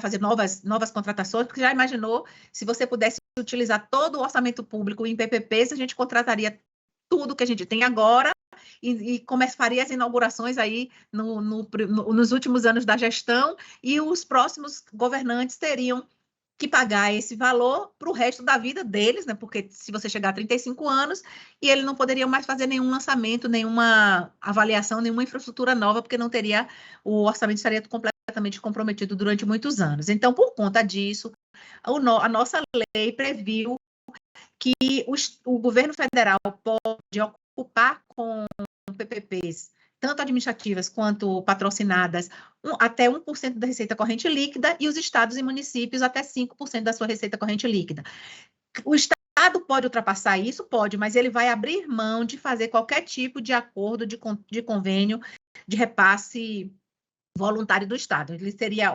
fazer novas contratações, porque já imaginou, se você pudesse utilizar todo o orçamento público em PPPs, a gente contrataria tudo que a gente tem agora e faria as inaugurações aí nos últimos anos da gestão, e os próximos governantes teriam que pagar esse valor para o resto da vida deles, né? Porque se você chegar a 35 anos, e ele não poderia mais fazer nenhum lançamento, nenhuma avaliação, nenhuma infraestrutura nova, porque não teria, o orçamento estaria completamente comprometido durante muitos anos. Então, por conta disso, a nossa lei previu que o governo federal pode ocupar com PPPs, tanto administrativas quanto patrocinadas, até 1% da receita corrente líquida, e os estados e municípios até 5% da sua receita corrente líquida. O estado pode ultrapassar isso? Pode, mas ele vai abrir mão de fazer qualquer tipo de acordo, de convênio, de repasse voluntário do estado.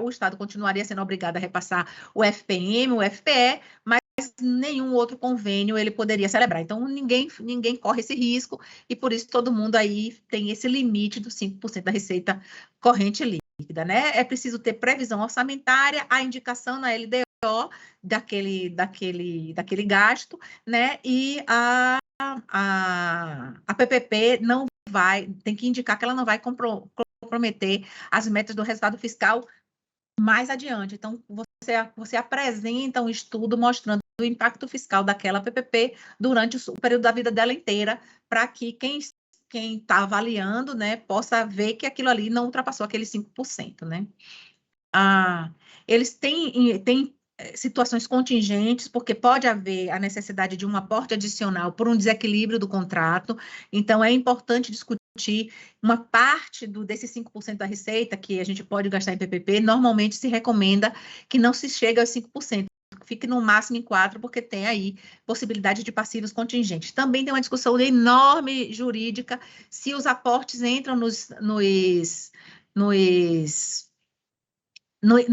O estado continuaria sendo obrigado a repassar o FPM, o FPE, mas nenhum outro convênio ele poderia celebrar. Então, ninguém corre esse risco, e por isso todo mundo aí tem esse limite dos 5% da receita corrente líquida, né? É preciso ter previsão orçamentária, a indicação na LDO daquele gasto, né? E a PPP tem que indicar que ela não vai comprometer as metas do resultado fiscal mais adiante. Então, você apresenta um estudo mostrando o impacto fiscal daquela PPP durante o período da vida dela inteira, para que quem está avaliando, né, possa ver que aquilo ali não ultrapassou aqueles 5%, né? Eles têm situações contingentes, porque pode haver a necessidade de um aporte adicional por um desequilíbrio do contrato. Então, é importante discutir uma parte desses 5% da receita que a gente pode gastar em PPP. Normalmente se recomenda que não se chegue aos 5%, fique no máximo em 4%, porque tem aí possibilidade de passivos contingentes. Também tem uma discussão enorme jurídica se os aportes entram no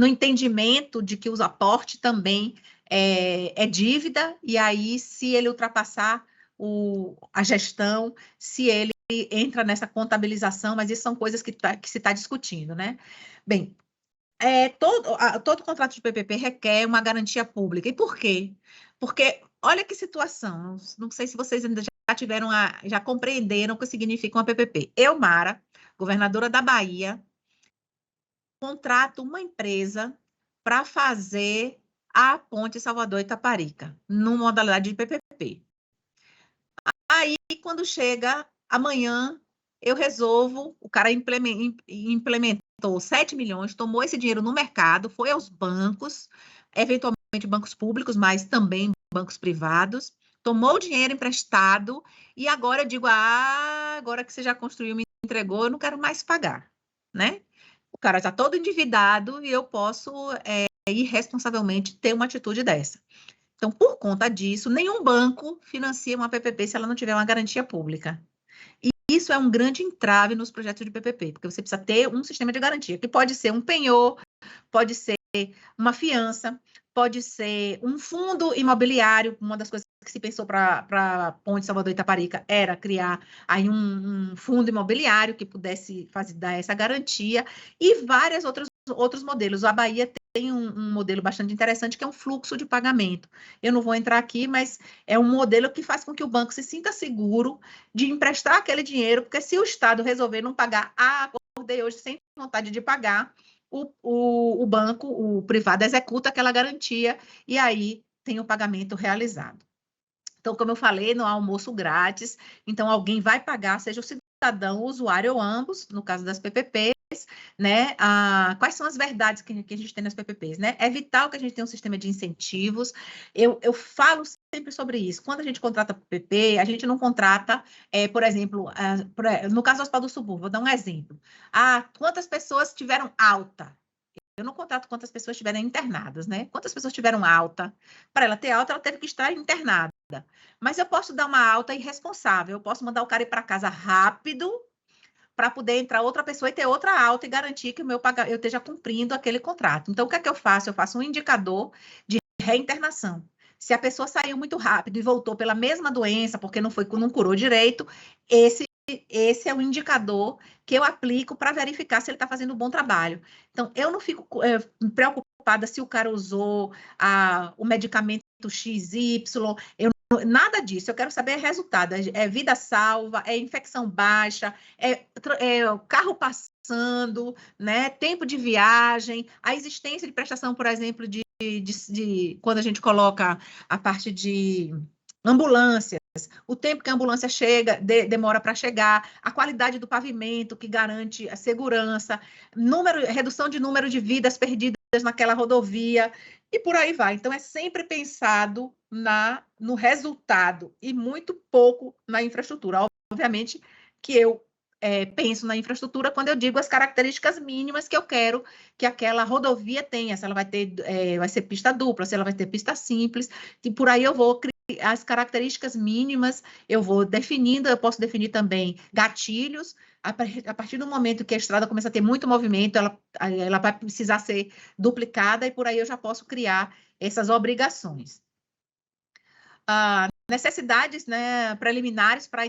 entendimento de que o aporte também é dívida, e aí, se ele ultrapassar a gestão, se ele entra nessa contabilização, mas isso são coisas que se está discutindo, né? Bem, todo contrato de PPP requer uma garantia pública. E por quê? Porque, olha que situação, não sei se vocês ainda já compreenderam o que significa uma PPP. Eu, Mara, governadora da Bahia, contrato uma empresa para fazer a ponte Salvador-Itaparica, numa modalidade de PPP. Aí, quando chega amanhã, eu resolvo, o cara implementou 7 milhões, tomou esse dinheiro no mercado, foi aos bancos, eventualmente bancos públicos, mas também bancos privados, tomou o dinheiro emprestado, e agora eu digo, agora que você já construiu, me entregou, eu não quero mais pagar, né? O cara está todo endividado e eu posso irresponsavelmente ter uma atitude dessa. Então, por conta disso, nenhum banco financia uma PPP se ela não tiver uma garantia pública. E isso é um grande entrave nos projetos de PPP, porque você precisa ter um sistema de garantia, que pode ser um penhor, pode ser uma fiança, pode ser um fundo imobiliário. Uma das coisas que se pensou para a Ponte Salvador-Itaparica era criar aí um fundo imobiliário que pudesse dar essa garantia, e vários outros modelos. A Bahia tem um modelo bastante interessante, que é um fluxo de pagamento. Eu não vou entrar aqui, mas é um modelo que faz com que o banco se sinta seguro de emprestar aquele dinheiro, porque se o Estado resolver não pagar, acordei hoje sem vontade de pagar, o banco, o privado, executa aquela garantia, e aí tem o pagamento realizado. Então, como eu falei, não há almoço grátis, então alguém vai pagar, seja o cidadão, o usuário ou ambos, no caso das PPPs, né? Quais são as verdades que a gente tem nas PPPs, né? É vital que a gente tenha um sistema de incentivos. Eu falo sempre sobre isso. Quando a gente contrata PPP, a gente não contrata, por exemplo, no caso do Hospital do Subúrbio, vou dar um exemplo. Quantas pessoas tiveram alta? Eu não contrato quantas pessoas estiverem internadas, né? Quantas pessoas tiveram alta? Para ela ter alta, ela teve que estar internada. Mas eu posso dar uma alta irresponsável. Eu posso mandar o cara ir para casa rápido, para poder entrar outra pessoa e ter outra alta e garantir que eu esteja cumprindo aquele contrato. Então, o que é que eu faço? Eu faço um indicador de reinternação. Se a pessoa saiu muito rápido e voltou pela mesma doença, porque não curou direito, esse é o indicador que eu aplico para verificar se ele está fazendo um bom trabalho. Então, eu não fico preocupada se o cara usou o medicamento XY, nada disso. Eu quero saber resultado. É vida salva, é infecção baixa, é carro passando, né? Tempo de viagem, a existência de prestação, por exemplo, de quando a gente coloca a parte de ambulâncias, o tempo que a ambulância chega, demora para chegar, a qualidade do pavimento que garante a segurança, redução de número de vidas perdidas naquela rodovia, e por aí vai. Então, é sempre pensado no resultado e muito pouco na infraestrutura. Obviamente que eu penso na infraestrutura quando eu digo as características mínimas que eu quero que aquela rodovia tenha, se ela vai ser pista dupla, se ela vai ter pista simples, e por aí eu vou as características mínimas, eu vou definindo, eu posso definir também gatilhos, a partir do momento que a estrada começa a ter muito movimento, ela vai precisar ser duplicada, e por aí eu já posso criar essas obrigações. Necessidades, né, preliminares para a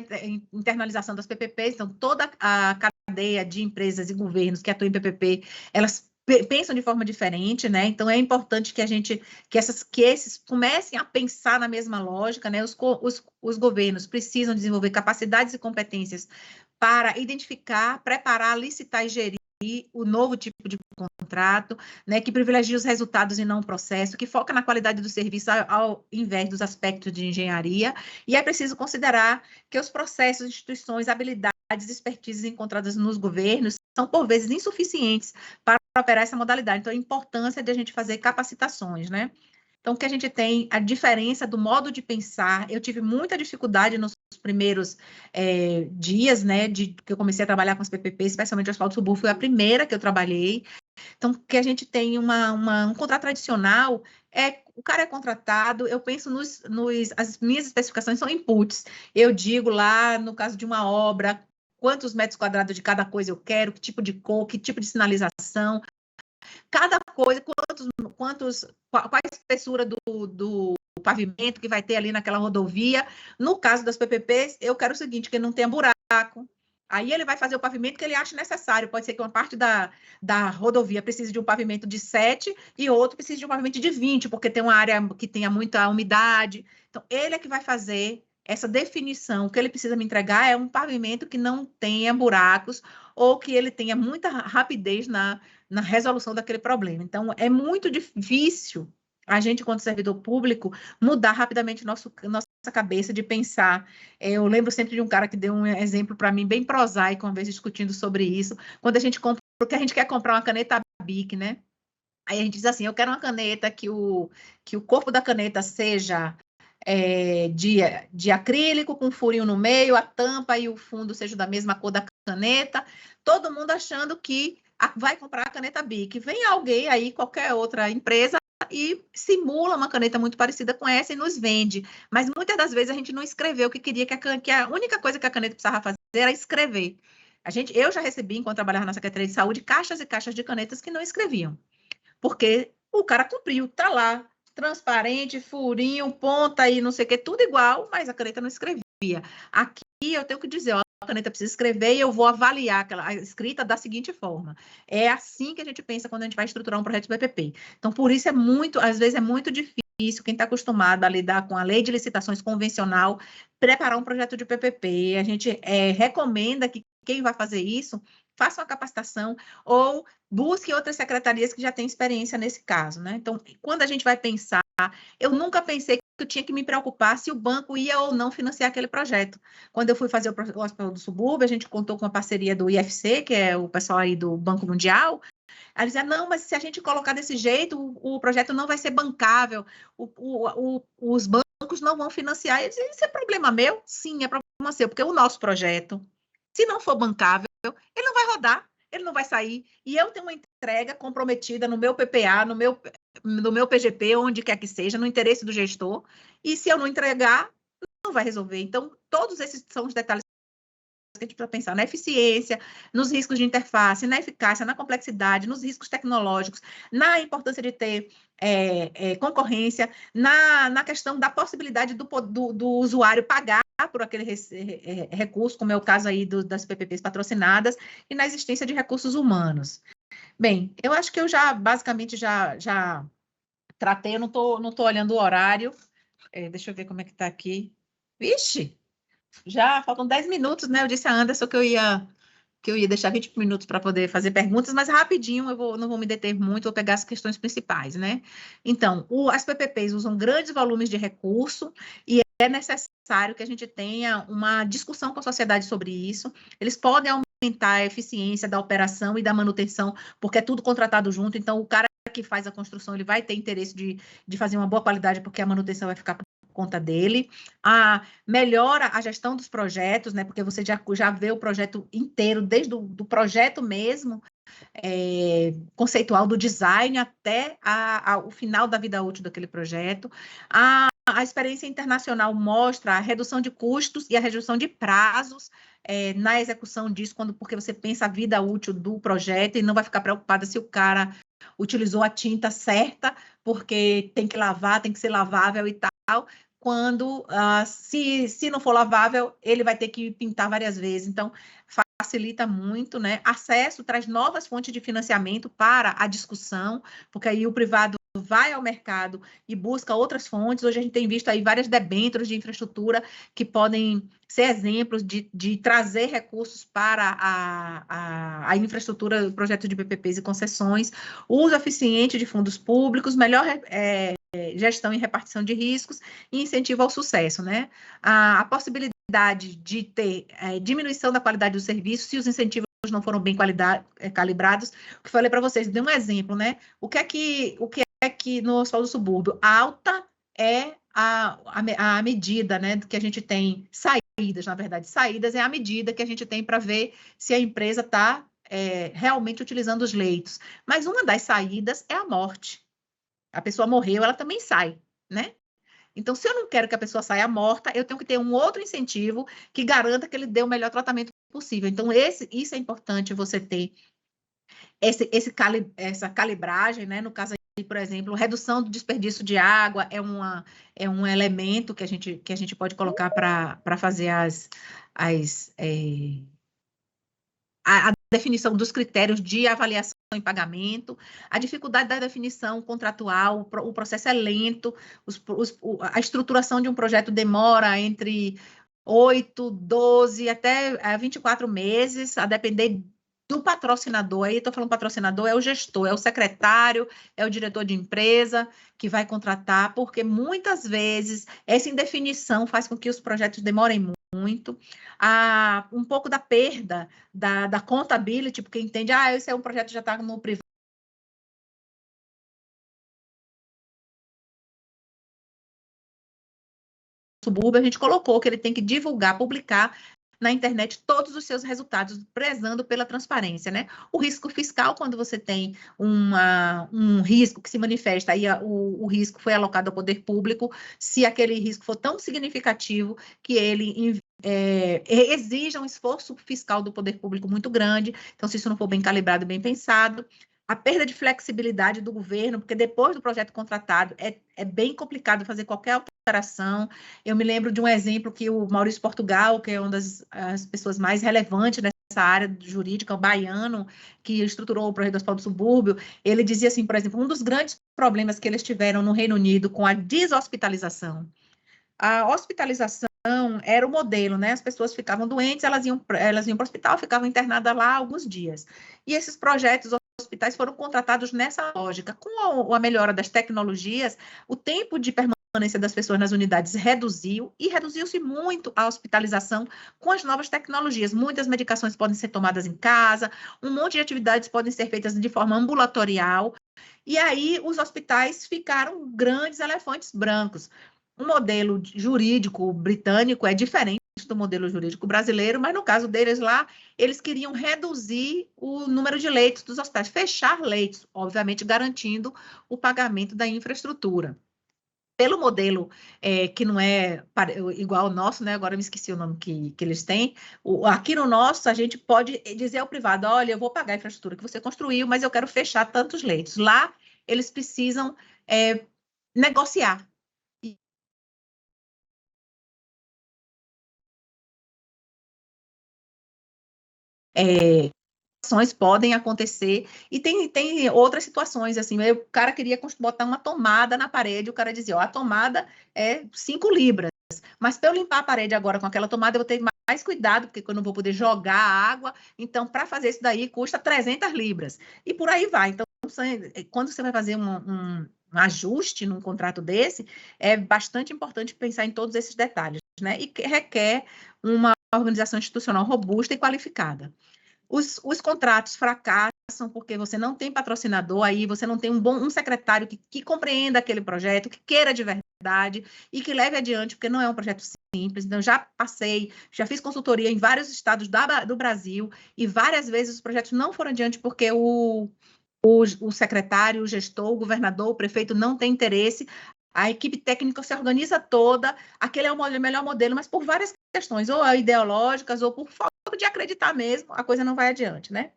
internalização das PPPs, então toda a cadeia de empresas e governos que atuam em PPP, elas pensam de forma diferente, né? Então é importante que esses comecem a pensar na mesma lógica, né? Os governos precisam desenvolver capacidades e competências para identificar, preparar, licitar e gerir o novo tipo de contrato, né, que privilegia os resultados e não o processo, que foca na qualidade do serviço ao invés dos aspectos de engenharia, e é preciso considerar que os processos, instituições, habilidades, expertises encontradas nos governos são, por vezes, insuficientes para operar essa modalidade. Então, a importância de a gente fazer capacitações, né? Então, que a gente tem a diferença do modo de pensar. Eu tive muita dificuldade nos primeiros dias, né, que eu comecei a trabalhar com os PPP, especialmente o asfalto subúrbio, foi a primeira que eu trabalhei. Então, que a gente tem um contrato tradicional, o cara é contratado, eu penso as minhas especificações são inputs. Eu digo lá, no caso de uma obra, quantos metros quadrados de cada coisa eu quero, que tipo de cor, que tipo de sinalização, cada coisa, qual a espessura do pavimento que vai ter ali naquela rodovia. No caso das PPPs, eu quero o seguinte, que não tenha buraco. Aí ele vai fazer o pavimento que ele acha necessário. Pode ser que uma parte da rodovia precise de um pavimento de 7 e outro precise de um pavimento de 20, porque tem uma área que tenha muita umidade. Então, ele é que vai fazer essa definição. O que ele precisa me entregar é um pavimento que não tenha buracos ou que ele tenha muita rapidez na resolução daquele problema. Então, é muito difícil a gente, quanto servidor público, mudar rapidamente nossa cabeça de pensar. Eu lembro sempre de um cara que deu um exemplo para mim bem prosaico, uma vez discutindo sobre isso, quando a gente compra, porque a gente quer comprar uma caneta Bic, né? Aí a gente diz assim, eu quero uma caneta que o corpo da caneta seja de acrílico, com um furinho no meio, a tampa e o fundo sejam da mesma cor da caneta, todo mundo achando que vai comprar a caneta Bic. Vem alguém aí, qualquer outra empresa, e simula uma caneta muito parecida com essa e nos vende. Mas muitas das vezes a gente não escreveu o que queria, que a única coisa que a caneta precisava fazer era escrever. Eu já recebi, enquanto trabalhava na Secretaria de Saúde, caixas e caixas de canetas que não escreviam. Porque o cara cumpriu, tá lá, transparente, furinho, ponta e não sei o que, tudo igual, mas a caneta não escrevia. Aqui eu tenho que dizer, ó, a caneta precisa escrever e eu vou avaliar a escrita da seguinte forma. É assim que a gente pensa quando a gente vai estruturar um projeto de PPP. Então, por isso às vezes é muito difícil, quem está acostumado a lidar com a lei de licitações convencional, preparar um projeto de PPP. A gente recomenda que quem vai fazer isso faça uma capacitação ou busque outras secretarias que já têm experiência nesse caso, né? Então, quando a gente vai pensar, eu nunca pensei que eu tinha que me preocupar se o banco ia ou não financiar aquele projeto. Quando eu fui fazer o Hospital do Subúrbio, a gente contou com a parceria do IFC, que é o pessoal aí do Banco Mundial. Aí eles diziam, não, mas se a gente colocar desse jeito, o projeto não vai ser bancável, os bancos não vão financiar. E eu disse, isso é problema meu? Sim, é problema seu, porque o nosso projeto, se não for bancável, ele não vai rodar, ele não vai sair. E eu tenho uma entrega comprometida no meu PPA, no meu PGP, onde quer que seja, no interesse do gestor. E se eu não entregar, não vai resolver. Então, todos esses são os detalhes que que a gente precisa pensar na eficiência, nos riscos de interface, na eficácia, na complexidade, nos riscos tecnológicos, na importância de ter concorrência, na questão da possibilidade do usuário pagar por aquele recurso, como é o caso aí das PPPs patrocinadas, e na existência de recursos humanos. Bem, eu acho que eu basicamente já tratei, eu não tô olhando o horário. Deixa eu ver como é que está aqui. Vixe, já faltam 10 minutos, né? Eu disse a Anderson que eu ia deixar 20 minutos para poder fazer perguntas, mas rapidinho, não vou me deter muito, vou pegar as questões principais, né? Então, as PPPs usam grandes volumes de recurso e é necessário que a gente tenha uma discussão com a sociedade sobre isso. Eles podem aumentar a eficiência da operação e da manutenção, porque é tudo contratado junto, então o cara que faz a construção, ele vai ter interesse de fazer uma boa qualidade, porque a manutenção vai ficar por conta dele. Melhora a gestão dos projetos, né? Porque você já vê o projeto inteiro, desde do projeto mesmo, conceitual, do design até o final da vida útil daquele projeto. A experiência internacional mostra a redução de custos e a redução de prazos na execução disso, porque você pensa a vida útil do projeto e não vai ficar preocupada se o cara utilizou a tinta certa, porque tem que lavar, tem que ser lavável e tal, quando, se não for lavável, ele vai ter que pintar várias vezes. Então, facilita muito, né? Acesso traz novas fontes de financiamento para a discussão, porque aí o privado vai ao mercado e busca outras fontes. Hoje a gente tem visto aí várias debêntures de infraestrutura que podem ser exemplos de trazer recursos para a infraestrutura, projetos de PPPs e concessões, uso eficiente de fundos públicos, melhor gestão e repartição de riscos e incentivo ao sucesso, né? A possibilidade de ter diminuição da qualidade do serviço se os incentivos não foram bem calibrados. O que eu falei para vocês, dei um exemplo, né? O que é que no Hospital do Subúrbio? Alta é a medida, né, que a gente tem, saídas, na verdade, saídas é a medida que a gente tem para ver se a empresa está realmente utilizando os leitos. Mas uma das saídas é a morte. A pessoa morreu, ela também sai, né? Então, se eu não quero que a pessoa saia morta, eu tenho que ter um outro incentivo que garanta que ele dê o melhor tratamento possível. Então, isso é importante você ter essa calibragem, né? No caso aí, por exemplo, redução do desperdício de água é um elemento que a gente pode colocar para fazer a definição dos critérios de avaliação em pagamento, a dificuldade da definição contratual, o processo é lento, a estruturação de um projeto demora entre 8, 12 até 24 meses, a depender do patrocinador. Aí estou falando patrocinador, é o gestor, é o secretário, é o diretor de empresa que vai contratar, porque muitas vezes essa indefinição faz com que os projetos demorem muito. Um pouco da perda da contability, porque entende, esse é um projeto que já está no privado. Subúrbio, a gente colocou que ele tem que divulgar, publicar na internet todos os seus resultados, prezando pela transparência, né? O risco fiscal, quando você tem um risco que se manifesta, aí o risco foi alocado ao poder público, se aquele risco for tão significativo que ele exija um esforço fiscal do poder público muito grande, então se isso não for bem calibrado, bem pensado, a perda de flexibilidade do governo, porque depois do projeto contratado é bem complicado fazer qualquer alteração. Eu me lembro de um exemplo que o Maurício Portugal, que é uma das pessoas mais relevantes nessa área jurídica, o baiano, que estruturou o projeto do Hospital do Subúrbio, ele dizia assim, por exemplo, um dos grandes problemas que eles tiveram no Reino Unido com a deshospitalização. A hospitalização era o modelo, né? As pessoas ficavam doentes, elas iam para o hospital, ficavam internadas lá alguns dias. E esses projetos hospitais foram contratados nessa lógica. Com a melhora das tecnologias, o tempo de permanência das pessoas nas unidades reduziu, e reduziu-se muito a hospitalização com as novas tecnologias. Muitas medicações podem ser tomadas em casa, um monte de atividades podem ser feitas de forma ambulatorial, e aí os hospitais ficaram grandes elefantes brancos. O modelo jurídico britânico é diferente do modelo jurídico brasileiro, mas no caso deles lá, eles queriam reduzir o número de leitos dos hospitais, fechar leitos, obviamente garantindo o pagamento da infraestrutura. pelo modelo que não é igual ao nosso, né? Agora eu me esqueci o nome que eles têm. Aqui no nosso, a gente pode dizer ao privado, olha, eu vou pagar a infraestrutura que você construiu, mas eu quero fechar tantos leitos. Lá, eles precisam negociar. Ações podem acontecer, e tem outras situações, assim, o cara queria botar uma tomada na parede, o cara dizia, ó, a tomada é 5 libras, mas para eu limpar a parede agora com aquela tomada, eu vou ter mais cuidado, porque eu não vou poder jogar a água, então, para fazer isso daí, custa 300 libras, e por aí vai. Então, quando você vai fazer um ajuste num contrato desse, é bastante importante pensar em todos esses detalhes, né, e que requer uma organização institucional robusta e qualificada. Os contratos fracassam porque você não tem patrocinador, aí você não tem um secretário que compreenda aquele projeto, que queira de verdade e que leve adiante, porque não é um projeto simples. Então, já fiz consultoria em vários estados do Brasil, e várias vezes os projetos não foram adiante porque o secretário, o gestor, o governador, o prefeito não tem interesse, a equipe técnica se organiza toda, aquele é o melhor modelo, mas por várias questões, ou ideológicas, ou por falta de acreditar mesmo, a coisa não vai adiante, né?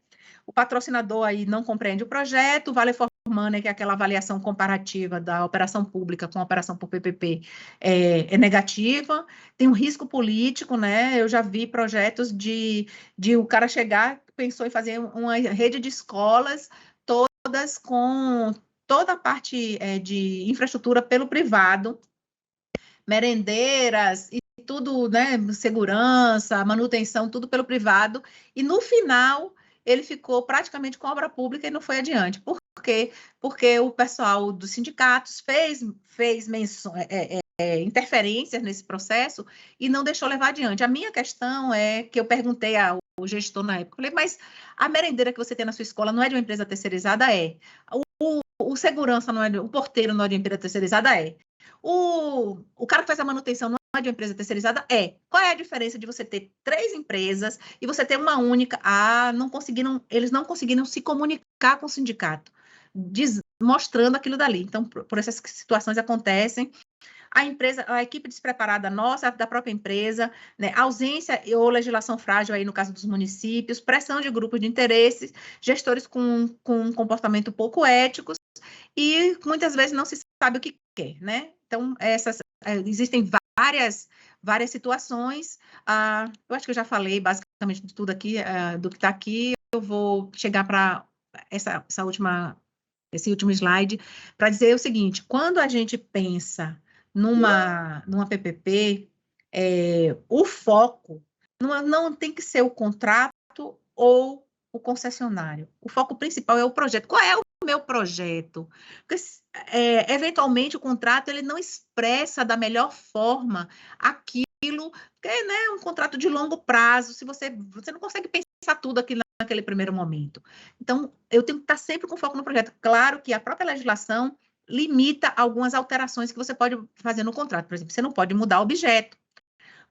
O patrocinador aí não compreende o projeto, o Vale for Money, que é aquela avaliação comparativa da operação pública com a operação por PPP, é negativa, tem um risco político, né? Eu já vi projetos de o cara chegar, pensou em fazer uma rede de escolas, todas com toda a parte de infraestrutura pelo privado, merendeiras e tudo, né, segurança, manutenção, tudo pelo privado, e no final ele ficou praticamente com obra pública e não foi adiante. Por quê? Porque o pessoal dos sindicatos fez interferências nesse processo e não deixou levar adiante. A minha questão é que eu perguntei ao gestor na época, falei, mas a merendeira que você tem na sua escola não é de uma empresa terceirizada? É. O segurança não é o porteiro não é de uma empresa terceirizada? É. O cara que faz a manutenção não é de uma empresa terceirizada? É. Qual é a diferença de você ter 3 empresas e você ter uma única? Eles não conseguiram se comunicar com o sindicato, mostrando aquilo dali. Então, por essas situações acontecem. A equipe despreparada nossa, da própria empresa, né, ausência ou legislação frágil aí no caso dos municípios, pressão de grupos de interesses, gestores com comportamento pouco éticos, e muitas vezes não se sabe o que quer, né? Então, existem várias situações. Eu acho que eu já falei basicamente de tudo aqui, do que está aqui. Eu vou chegar para esse último slide para dizer o seguinte: quando a gente pensa numa PPP, o foco não tem que ser o contrato ou o concessionário. O foco principal é o projeto. Qual é o meu projeto? Porque, eventualmente, o contrato ele não expressa da melhor forma aquilo, porque, né, é um contrato de longo prazo, se você não consegue pensar tudo aquilo naquele primeiro momento. Então, eu tenho que estar sempre com foco no projeto. Claro que a própria legislação limita algumas alterações que você pode fazer no contrato. Por exemplo, você não pode mudar o objeto,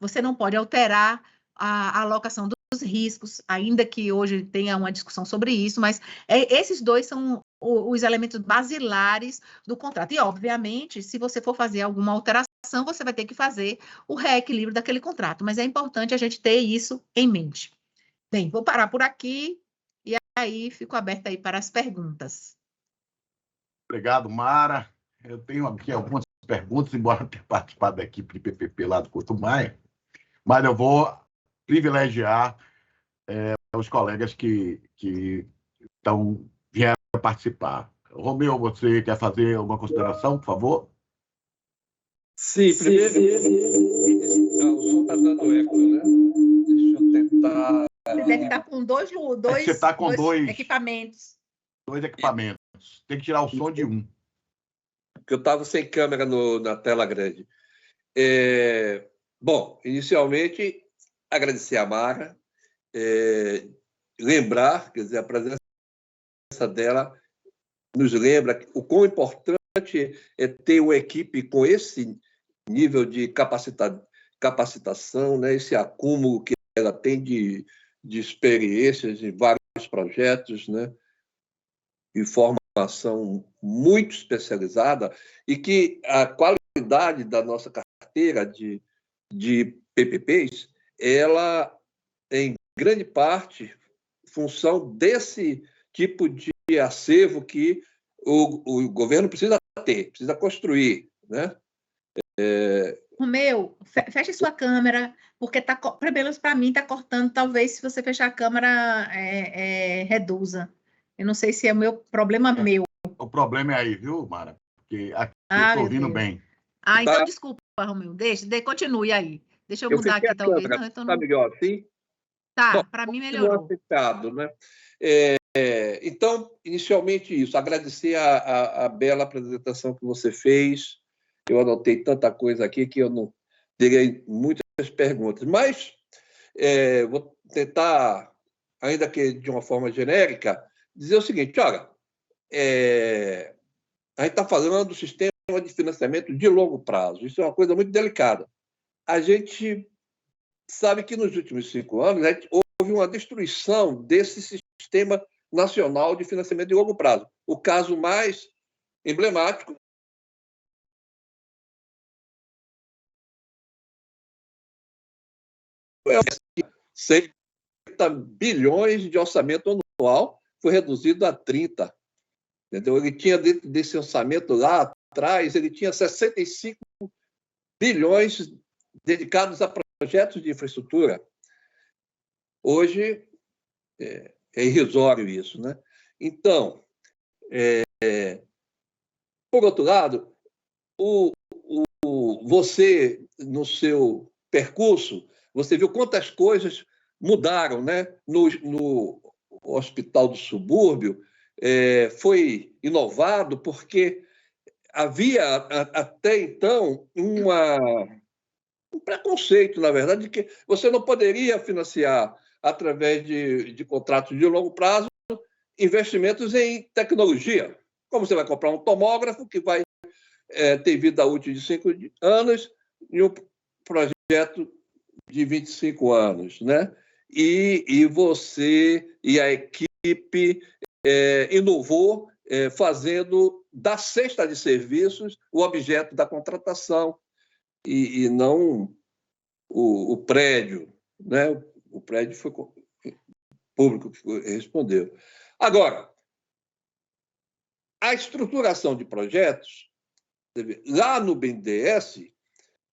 você não pode alterar a alocação dos riscos, ainda que hoje tenha uma discussão sobre isso, mas esses dois são os elementos basilares do contrato. E, obviamente, se você for fazer alguma alteração, você vai ter que fazer o reequilíbrio daquele contrato, mas é importante a gente ter isso em mente. Bem, vou parar por aqui e aí fico aberta aí para as perguntas. Obrigado, Mara. Eu tenho aqui algumas perguntas, embora tenha participado da equipe de PPP lá do Couto Maia, mas eu vou privilegiar os colegas que vieram participar. Romeu, você quer fazer alguma consideração, por favor? Sim, primeiro. O som está dando eco, né? Deixa eu tentar. Você deve estar com dois você está com dois equipamentos. 2 equipamentos. Tem que tirar o som de um. Porque eu estava sem câmera na tela grande. Bom, inicialmente, agradecer a Mara, lembrar, quer dizer, a presença dela nos lembra o quão importante é ter uma equipe com esse nível de capacitação, né, esse acúmulo que ela tem de experiências em vários projetos, né, e formação muito especializada, e que a qualidade qualidade da nossa carteira de PPPs, ela, em grande parte, função desse tipo de acervo que o governo precisa ter, precisa construir, né? Romeu, feche sua câmera, porque tá, pelo menos para mim está cortando. Talvez se você fechar a câmera, reduza. Eu não sei se é o meu problema meu. O problema é aí, viu, Mara? Porque aqui eu Ah, estou meu ouvindo Deus. bem. Então Tá. desculpa, Romeu. Continue aí. Deixa eu Eu mudar fechei aqui, a talvez. câmera, Não, então tá não. melhor assim? Tá, Bom, para mim continua melhorou. fechado, né? Então, inicialmente isso, agradecer a bela apresentação que você fez. Eu anotei tanta coisa aqui que eu não terei muitas perguntas, mas vou tentar, ainda que de uma forma genérica, dizer o seguinte: olha, a gente está falando do sistema de financiamento de longo prazo. Isso é uma coisa muito delicada. A gente sabe que nos últimos 5 anos houve uma destruição desse sistema nacional de financiamento de longo prazo. O caso mais emblemático é 60 bilhões de orçamento anual, foi reduzido a 30. Entendeu? Ele tinha, dentro desse orçamento lá atrás, ele tinha 65 bilhões dedicados a projetos de infraestrutura. Hoje é irrisório isso, né? Então, por outro lado, você, no seu percurso, você viu quantas coisas mudaram, né? No Hospital do Subúrbio, foi inovado porque havia, até então, um preconceito, na verdade, de que você não poderia financiar, através de contratos de longo prazo, investimentos em tecnologia. Como você vai comprar um tomógrafo que vai ter vida útil de 5 anos e um projeto de 25 anos, né? E você e a equipe inovou, fazendo da cesta de serviços o objeto da contratação e não o prédio, né? O prédio foi público que respondeu. Agora, a estruturação de projetos, lá no BNDES,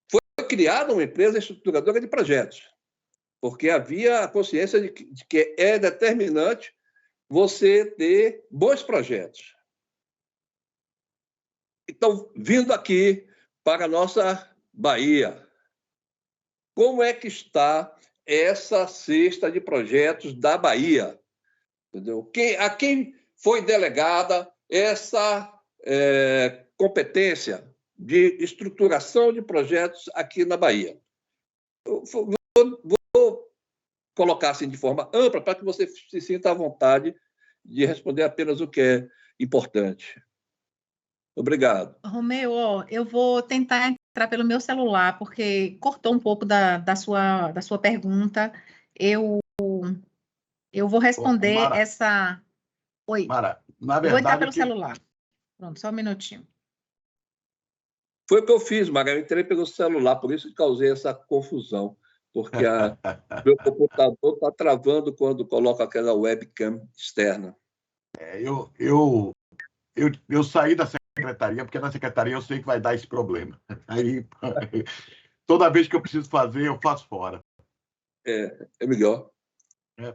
foi criada uma empresa estruturadora de projetos, porque havia a consciência de que é determinante você ter bons projetos. Então, vindo aqui para a nossa Bahia, como é que está essa cesta de projetos da Bahia? Entendeu? A quem foi delegada essa competência de estruturação de projetos aqui na Bahia? Eu vou colocar assim de forma ampla para que você se sinta à vontade de responder apenas o que é importante. Obrigado. Romeu, eu vou tentar entrar pelo meu celular, porque cortou um pouco da sua pergunta. Eu vou responder Mara, essa... Oi, Mara, na eu vou entrar verdade, pelo celular. Pronto, só um minutinho. Foi o que eu fiz, Maga. Eu entrei pelo celular, por isso que causei essa confusão, porque meu computador está travando quando coloca aquela webcam externa. eu saí da secretaria, porque na secretaria eu sei que vai dar esse problema. Aí, toda vez que eu preciso fazer, eu faço fora. É melhor.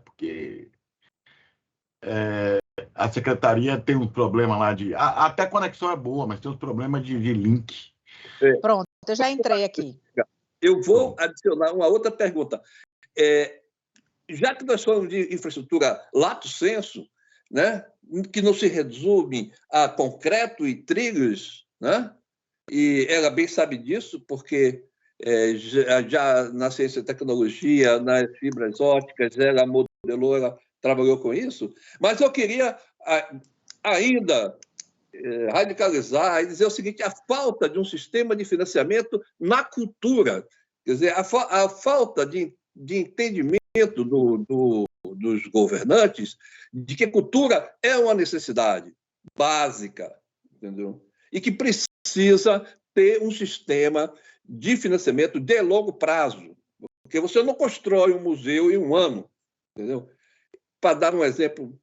Porque a secretaria tem um problema lá de... Até a conexão é boa, mas tem uns problemas de link. Pronto, eu já entrei aqui. Eu vou adicionar uma outra pergunta. Já que nós falamos de infraestrutura lato sensu, né, que não se resume a concreto e trilhos, né, e ela bem sabe disso, porque já na ciência e tecnologia, nas fibras ópticas, ela modelou, ela trabalhou com isso, mas eu queria ainda radicalizar e dizer o seguinte: a falta de um sistema de financiamento na cultura, quer dizer, a falta de entendimento dos governantes de que cultura é uma necessidade básica, entendeu? E que precisa ter um sistema de financiamento de longo prazo, porque você não constrói um museu em um ano, entendeu? Para dar um exemplo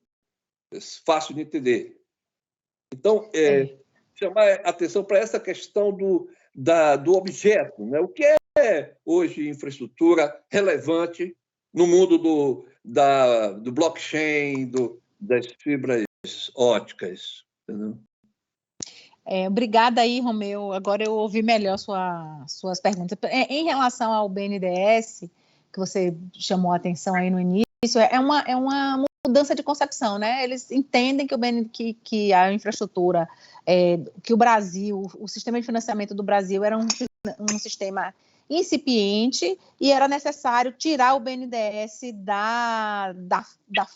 fácil de entender. Então, chamar atenção para essa questão do objeto, né? O que é hoje infraestrutura relevante no mundo do blockchain, das fibras óticas, entendeu? Obrigada aí, Romeu. Agora eu ouvi melhor suas perguntas. Em relação ao BNDES, que você chamou a atenção aí no início, é uma mudança de concepção, né? Eles entendem que a infraestrutura, que o Brasil, o sistema de financiamento do Brasil era um sistema incipiente e era necessário tirar o BNDES da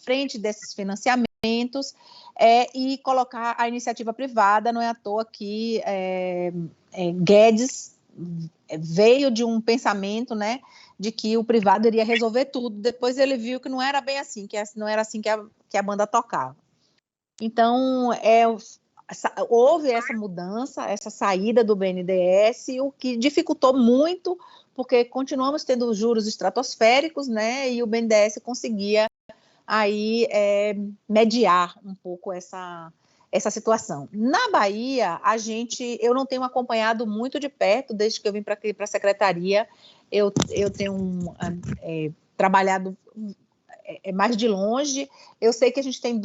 frente desses financiamentos e colocar a iniciativa privada. Não é à toa que Guedes veio de um pensamento, né, de que o privado iria resolver tudo. Depois ele viu que não era bem assim, que não era assim que a banda tocava. Então, houve essa mudança, essa saída do BNDES, o que dificultou muito, porque continuamos tendo juros estratosféricos, né, e o BNDES conseguia aí mediar um pouco essa situação. Na Bahia, eu não tenho acompanhado muito de perto, desde que eu vim para a secretaria, eu tenho trabalhado mais de longe. Eu sei que a gente tem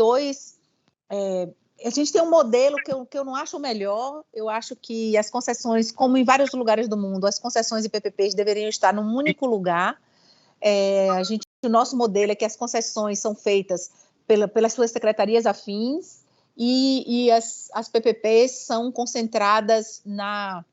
a gente tem um modelo que eu não acho o melhor. Eu acho que as concessões, como em vários lugares do mundo, as concessões e PPPs deveriam estar num único lugar. O nosso modelo é que as concessões são feitas pelas suas secretarias afins e as PPPs são concentradas na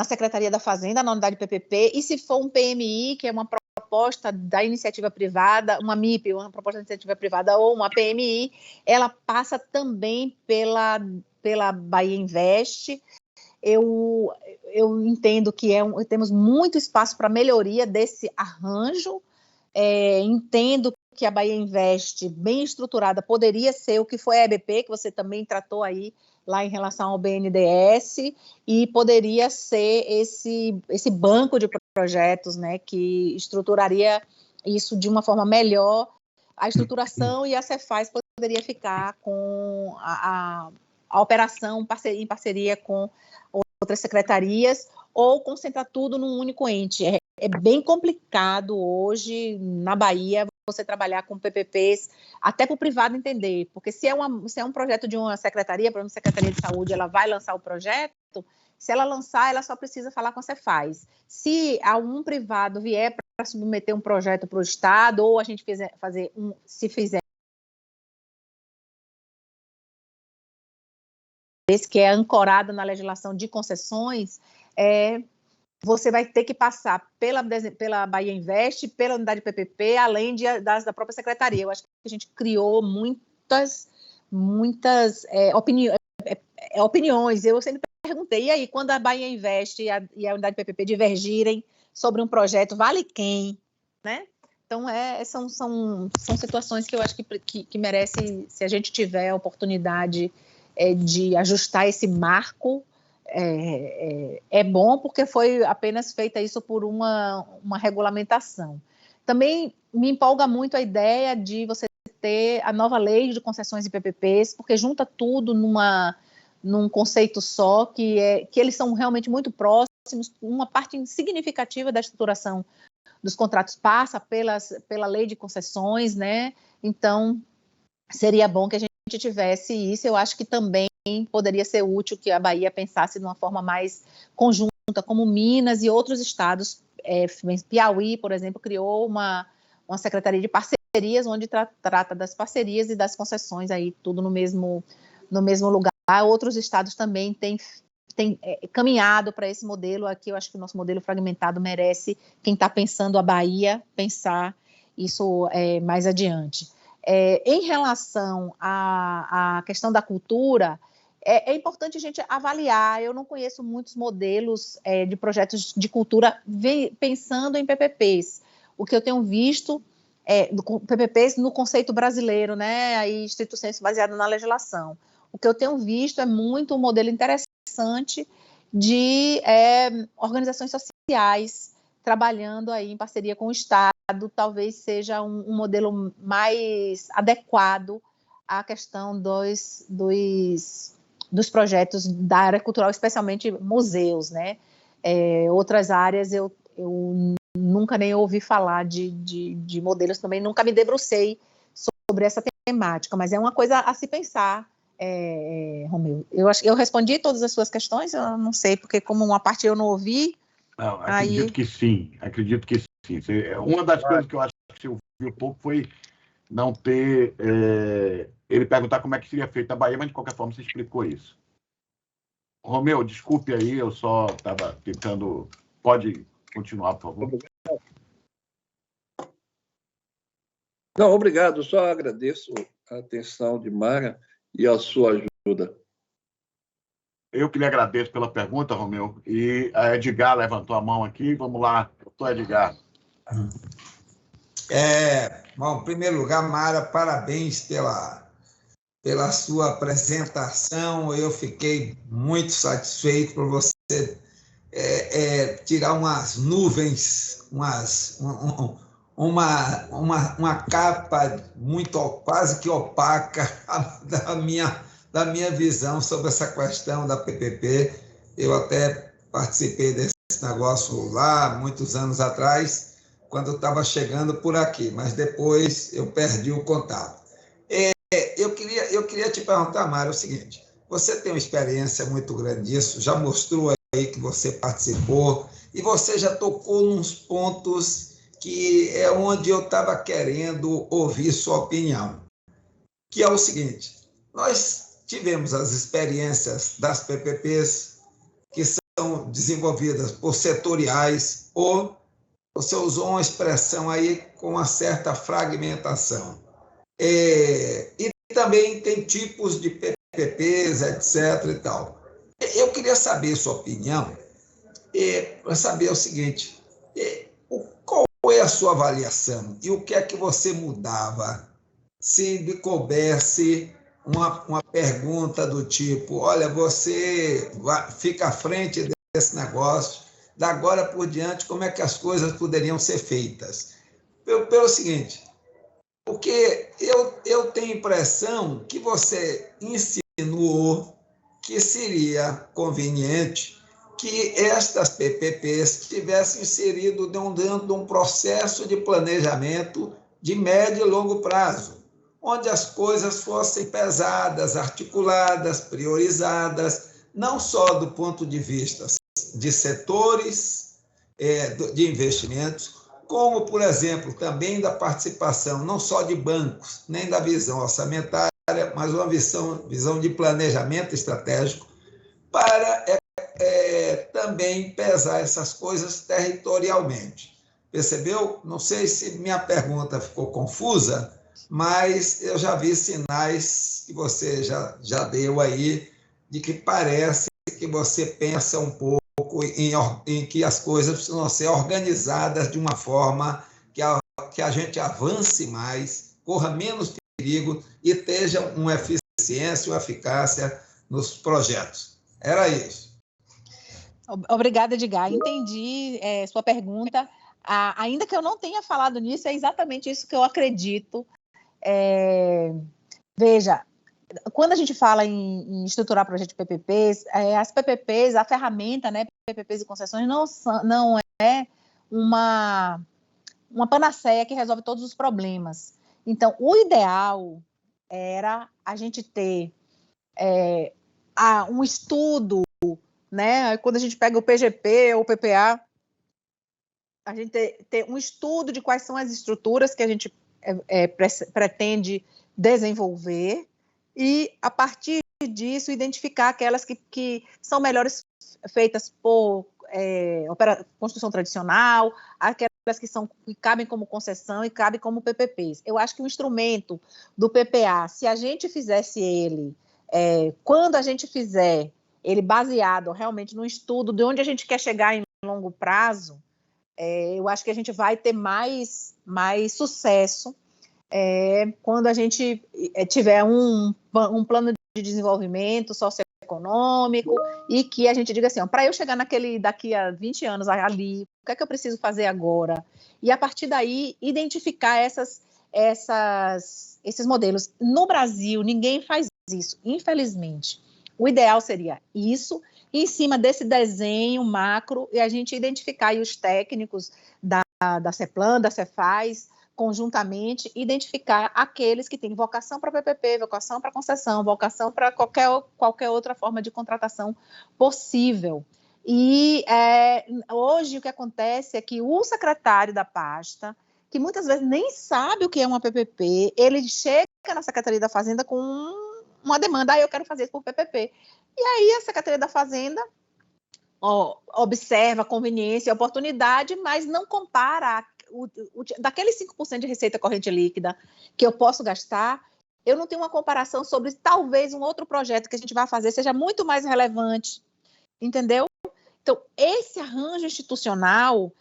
Secretaria da Fazenda, na unidade PPP, e se for um PMI, que é uma proposta da iniciativa privada, uma MIP, uma proposta da iniciativa privada, ou uma PMI, ela passa também pela Bahia Invest. Eu entendo que temos muito espaço para melhoria desse arranjo. Entendo que a Bahia Invest, bem estruturada, poderia ser o que foi a EBP, que você também tratou aí lá em relação ao BNDES, e poderia ser esse banco de projetos, né, que estruturaria isso de uma forma melhor. A estruturação e a Cefaz poderia ficar com a operação em parceria com outras secretarias, ou concentrar tudo num único ente. É bem complicado hoje, na Bahia, você trabalhar com PPPs, até para o privado entender, porque se é um projeto de uma secretaria, por exemplo, a Secretaria de Saúde, ela vai lançar o projeto, se ela lançar, ela só precisa falar com a Cefaz. Se algum privado vier para submeter um projeto para o Estado, ou a gente se fizer esse que é ancorado na legislação de concessões, você vai ter que passar pela Bahia Invest, pela unidade PPP, além da própria secretaria. Eu acho que a gente criou muitas opiniões. Eu sempre perguntei, e aí, quando a Bahia Invest e a unidade PPP divergirem sobre um projeto, vale quem? Né? Então, são situações que eu acho que merece, se a gente tiver a oportunidade de ajustar esse marco, é bom, porque foi apenas feita isso por uma regulamentação. Também me empolga muito a ideia de você ter a nova lei de concessões e PPPs, porque junta tudo num conceito só, que eles são realmente muito próximos. Uma parte significativa da estruturação dos contratos passa pela lei de concessões, né? Então, seria bom que a gente tivesse isso. Eu acho que também poderia ser útil que a Bahia pensasse de uma forma mais conjunta, como Minas e outros estados. Piauí, por exemplo, criou uma secretaria de parcerias, onde trata das parcerias e das concessões, aí tudo no mesmo lugar. Outros estados também têm caminhado para esse modelo. Aqui eu acho que o nosso modelo fragmentado merece, quem está pensando a Bahia, pensar isso mais adiante. Em relação à questão da cultura, é importante a gente avaliar. Eu não conheço muitos modelos de projetos de cultura pensando em PPPs. O que eu tenho visto PPPs no conceito brasileiro, né? Aí, estrito senso, baseado na legislação. O que eu tenho visto é muito um modelo interessante de organizações sociais, trabalhando aí em parceria com o Estado, talvez seja um modelo mais adequado à questão dos projetos da área cultural, especialmente museus, né? Outras áreas eu nunca nem ouvi falar de modelos também, nunca me debrucei sobre essa temática, mas é uma coisa a se pensar, Romeu. Eu acho que eu respondi todas as suas questões, eu não sei, porque como uma parte eu não ouvi. Não, acredito que sim, acredito que sim. Uma das coisas que eu acho que você ouviu pouco foi não ter... ele perguntar como é que seria feita a Bahia, mas de qualquer forma você explicou isso. Romeu, desculpe aí, eu só estava tentando... Pode continuar, por favor. Não, obrigado. Só agradeço a atenção de Mara e a sua ajuda. Eu que lhe agradeço pela pergunta, Romeu. E a Edgar levantou a mão aqui. Vamos lá, doutor Edgar. Bom, em primeiro lugar, Mara, parabéns pela sua apresentação. Eu fiquei muito satisfeito por você tirar umas nuvens, uma capa muito quase que opaca da minha visão sobre essa questão da PPP. Eu até participei desse negócio lá, muitos anos atrás, quando eu estava chegando por aqui, mas depois eu perdi o contato. Eu queria te perguntar, Mário, o seguinte: você tem uma experiência muito grande nisso, já mostrou aí que você participou, e você já tocou nos pontos que é onde eu estava querendo ouvir sua opinião, que é o seguinte: nós tivemos as experiências das PPPs, que são desenvolvidas por setoriais, ou você usou uma expressão aí com uma certa fragmentação. E também tem tipos de PPPs, etc. e tal. Eu queria saber sua opinião, para saber o seguinte: qual é a sua avaliação e o que é que você mudava se lhe coubesse uma pergunta do tipo: olha, você fica à frente desse negócio, da agora por diante, como é que as coisas poderiam ser feitas? Pelo seguinte, porque eu tenho a impressão que você insinuou que seria conveniente que estas PPPs tivessem inserido dentro de um processo de planejamento de médio e longo prazo, onde as coisas fossem pesadas, articuladas, priorizadas, não só do ponto de vista de setores de investimentos, como, por exemplo, também da participação não só de bancos, nem da visão orçamentária, mas uma visão de planejamento estratégico para também pesar essas coisas territorialmente. Percebeu? Não sei se minha pergunta ficou confusa, mas eu já vi sinais que você já deu aí de que parece que você pensa um pouco em que as coisas precisam ser organizadas de uma forma que a gente avance mais, corra menos perigo e tenha uma eficiência, uma eficácia nos projetos. Era isso. Obrigada, Edgar. Entendi sua pergunta. Ainda que eu não tenha falado nisso, é exatamente isso que eu acredito. Veja, quando a gente fala em estruturar projeto de PPPs, as PPPs, a ferramenta, né, PPPs e concessões, não é uma panaceia que resolve todos os problemas. Então, o ideal era a gente ter um estudo, né? Quando a gente pega o PGP ou o PPA, a gente ter um estudo de quais são as estruturas que a gente pretende desenvolver e, a partir disso, identificar aquelas que são melhores feitas por construção tradicional, aquelas que cabem como concessão e cabem como PPPs. Eu acho que o instrumento do PPA, se a gente fizesse ele, quando a gente fizer ele baseado realmente no estudo de onde a gente quer chegar em longo prazo, eu acho que a gente vai ter mais sucesso quando a gente tiver um plano de desenvolvimento econômico, e que a gente diga assim, para eu chegar daqui a 20 anos ali, o que é que eu preciso fazer agora? E, a partir daí, identificar esses modelos. No Brasil, ninguém faz isso, infelizmente. O ideal seria isso, e em cima desse desenho macro, e a gente identificar aí os técnicos da CEPLAN, da Cefaz, conjuntamente, identificar aqueles que têm vocação para PPP, vocação para concessão, vocação para qualquer outra forma de contratação possível. E hoje o que acontece é que o secretário da pasta, que muitas vezes nem sabe o que é uma PPP, ele chega na Secretaria da Fazenda com uma demanda, eu quero fazer isso por PPP. E aí a Secretaria da Fazenda observa a conveniência e a oportunidade, mas não compara daqueles 5% de receita corrente líquida que eu posso gastar, eu não tenho uma comparação sobre talvez um outro projeto que a gente vai fazer seja muito mais relevante, entendeu? Então, esse arranjo institucional,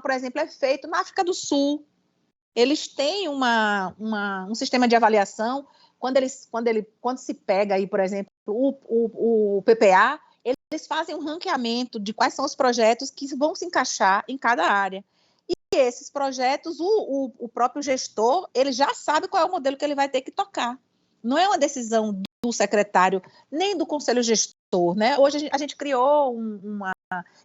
por exemplo, é feito na África do Sul. Eles têm um sistema de avaliação, quando se pega aí, por exemplo, o PPA, eles fazem um ranqueamento de quais são os projetos que vão se encaixar em cada área. E esses projetos, o próprio gestor, ele já sabe qual é o modelo que ele vai ter que tocar. Não é uma decisão do secretário, nem do conselho gestor, né? Hoje a gente criou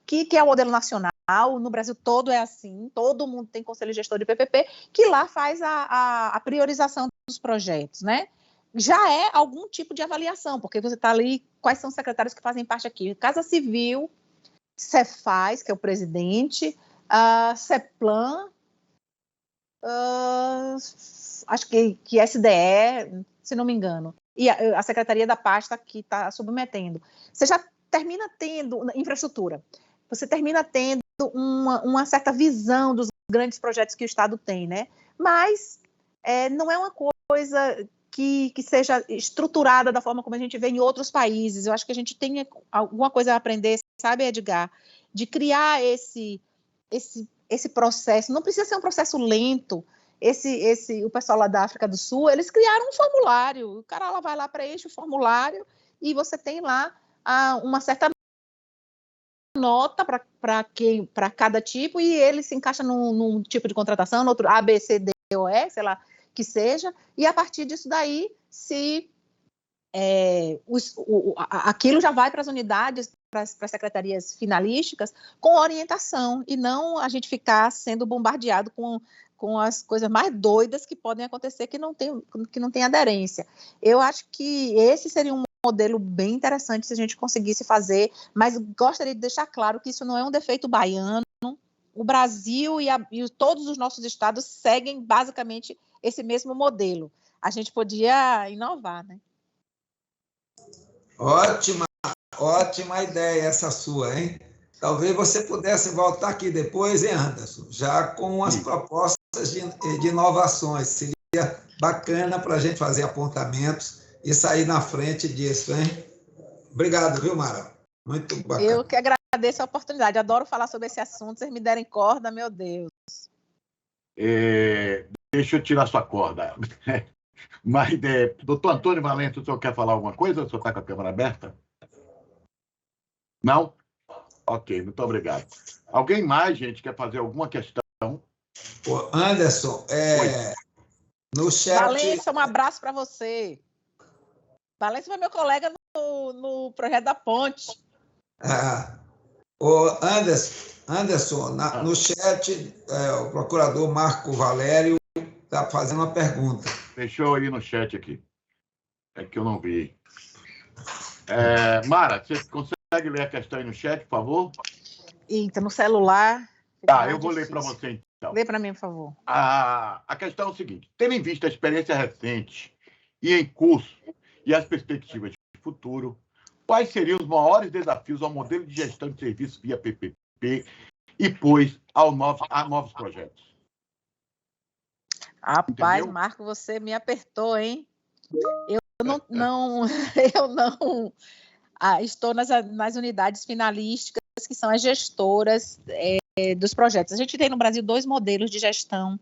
que é o modelo nacional, no Brasil todo é assim, todo mundo tem conselho gestor de PPP, que lá faz a priorização dos projetos, né? Já é algum tipo de avaliação, porque você está ali, quais são os secretários que fazem parte aqui? Casa Civil, Cefaz, que é o presidente, CEPLAN, acho que SDE, se não me engano, e a Secretaria da Pasta que está submetendo. Você já termina tendo infraestrutura, você termina tendo uma certa visão dos grandes projetos que o Estado tem, né? Mas não é uma coisa que seja estruturada da forma como a gente vê em outros países. Eu acho que a gente tem alguma coisa a aprender, sabe, Edgar? De criar esse processo. Não precisa ser um processo lento. O pessoal lá da África do Sul, eles criaram um formulário. O cara vai lá, preenche o formulário e você tem lá uma certa nota para cada tipo, e ele se encaixa num tipo de contratação, no outro A, B, C, D, ou E, sei lá, que seja, e a partir disso daí, aquilo já vai para as unidades, para as secretarias finalísticas, com orientação, e não a gente ficar sendo bombardeado com as coisas mais doidas que podem acontecer que não tem aderência. Eu acho que esse seria um modelo bem interessante se a gente conseguisse fazer, mas gostaria de deixar claro que isso não é um defeito baiano. O Brasil e todos os nossos estados seguem basicamente esse mesmo modelo. A gente podia inovar, né? Ótima ideia essa sua, hein? Talvez você pudesse voltar aqui depois, hein, Anderson? Já com as propostas de inovações. Seria bacana para a gente fazer apontamentos e sair na frente disso, hein? Obrigado, viu, Mara? Muito bacana. Eu que agradeço a oportunidade. Adoro falar sobre esse assunto. Vocês me derem corda, meu Deus. Deixa eu tirar sua corda. Mas, doutor Antônio Valente, o senhor quer falar alguma coisa? O senhor está com a câmera aberta? Não? Ok, muito obrigado. Alguém mais, gente, quer fazer alguma questão? Anderson, no chat... Valença, um abraço para você. Valença foi meu colega no projeto da ponte. Anderson, no chat, o procurador Marco Valério está fazendo uma pergunta. Deixa eu ir no chat aqui. É que eu não vi. Mara, você consegue ler a questão aí no chat, por favor? Eita, no celular. Eu vou ler para você, então. Lê para mim, por favor. A questão é o seguinte: tendo em vista a experiência recente e em curso e as perspectivas de futuro, quais seriam os maiores desafios ao modelo de gestão de serviços via PPP e, pois, a novos projetos? Rapaz, entendeu? Marco, você me apertou, hein? Eu não estou nas unidades finalísticas, que são as gestoras dos projetos. A gente tem no Brasil 2 modelos de gestão.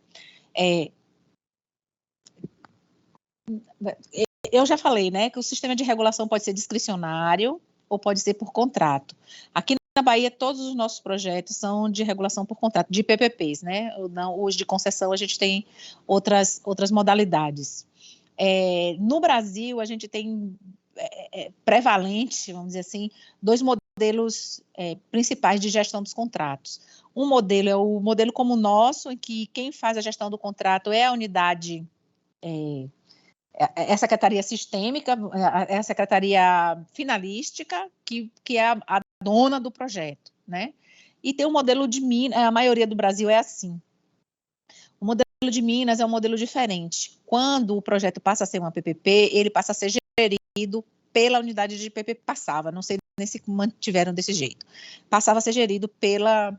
eu já falei, né, que o sistema de regulação pode ser discricionário ou pode ser por contrato. Aqui na Bahia, todos os nossos projetos são de regulação por contrato, de PPPs, né? Os de concessão, a gente tem outras modalidades. No Brasil, a gente tem prevalente, vamos dizer assim, 2 modelos principais de gestão dos contratos. Um modelo é o modelo como o nosso, em que quem faz a gestão do contrato é a unidade, é a secretaria sistêmica, é a secretaria finalística, que é a dona do projeto, né? E tem o modelo de Minas, a maioria do Brasil é assim. O modelo de Minas é um modelo diferente. Quando o projeto passa a ser uma PPP, ele passa a ser gerido pela unidade de PPP, passava, não sei nem se mantiveram desse jeito, passava a ser gerido pela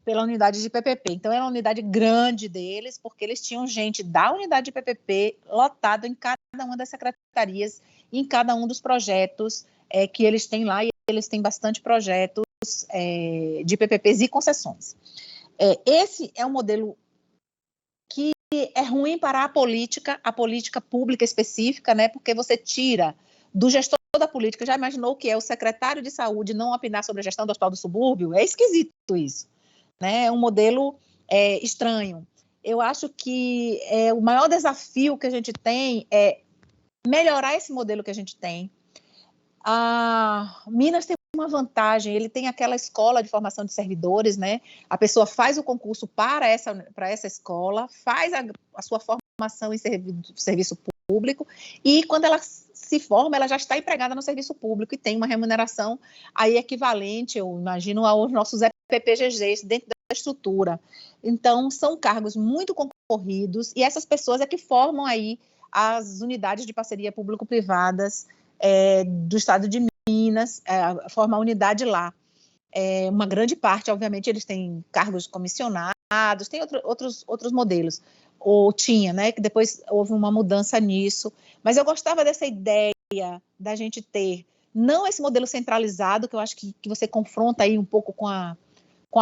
unidade de PPP. Então, era uma unidade grande deles, porque eles tinham gente da unidade de PPP lotado em cada uma das secretarias, em cada um dos projetos que eles têm lá, e eles têm bastante projetos de PPPs e concessões. Esse é um modelo que é ruim para a política pública específica, né, porque você tira do gestor da política. Já imaginou que é o secretário de saúde não opinar sobre a gestão do hospital do subúrbio? É esquisito isso, né? É um modelo estranho. Eu acho que o maior desafio que a gente tem é melhorar esse modelo que a gente tem. A Minas tem uma vantagem, ele tem aquela escola de formação de servidores, né? A pessoa faz o concurso para essa escola, faz a sua formação em serviço público, e quando ela se forma, ela já está empregada no serviço público e tem uma remuneração aí equivalente, eu imagino, aos nossos EPPGGs dentro da estrutura. Então, são cargos muito concorridos, e essas pessoas é que formam aí as unidades de parceria público-privadas do estado de Minas, forma a unidade lá. Uma grande parte, obviamente, eles têm cargos comissionados, tem outros modelos, ou tinha, né, que depois houve uma mudança nisso, mas eu gostava dessa ideia da gente ter, não esse modelo centralizado, que eu acho que você confronta aí um pouco com a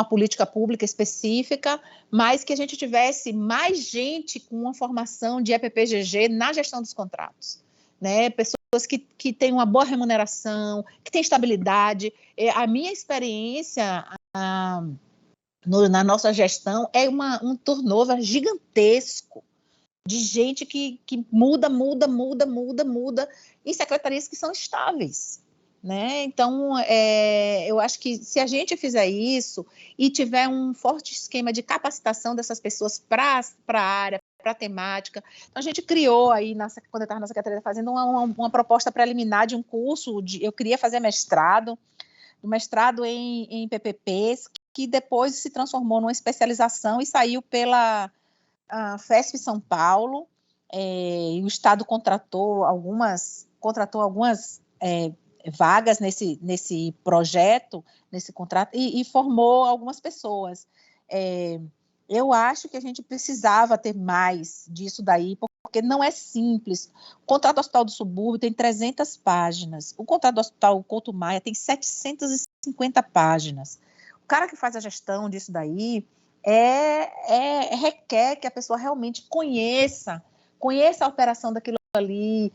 política pública específica, mas que a gente tivesse mais gente com uma formação de EPPGG na gestão dos contratos, né, pessoas que têm uma boa remuneração, que têm estabilidade. A minha experiência na nossa gestão é um turnover gigantesco de gente que muda em secretarias que são estáveis, né? Então, eu acho que se a gente fizer isso e tiver um forte esquema de capacitação dessas pessoas para a área, para a temática, então a gente criou aí, quando eu estava na Secretaria fazendo uma proposta preliminar de um curso, eu queria fazer mestrado em PPPs, que depois se transformou numa especialização e saiu pela FESP São Paulo, e o Estado contratou algumas vagas nesse projeto, nesse contrato, e formou algumas pessoas. Eu acho que a gente precisava ter mais disso daí, porque não é simples. O contrato do Hospital do Subúrbio tem 300 páginas, o contrato do Hospital Couto Maia tem 750 páginas. O cara que faz a gestão disso daí requer que a pessoa realmente conheça a operação daquilo ali.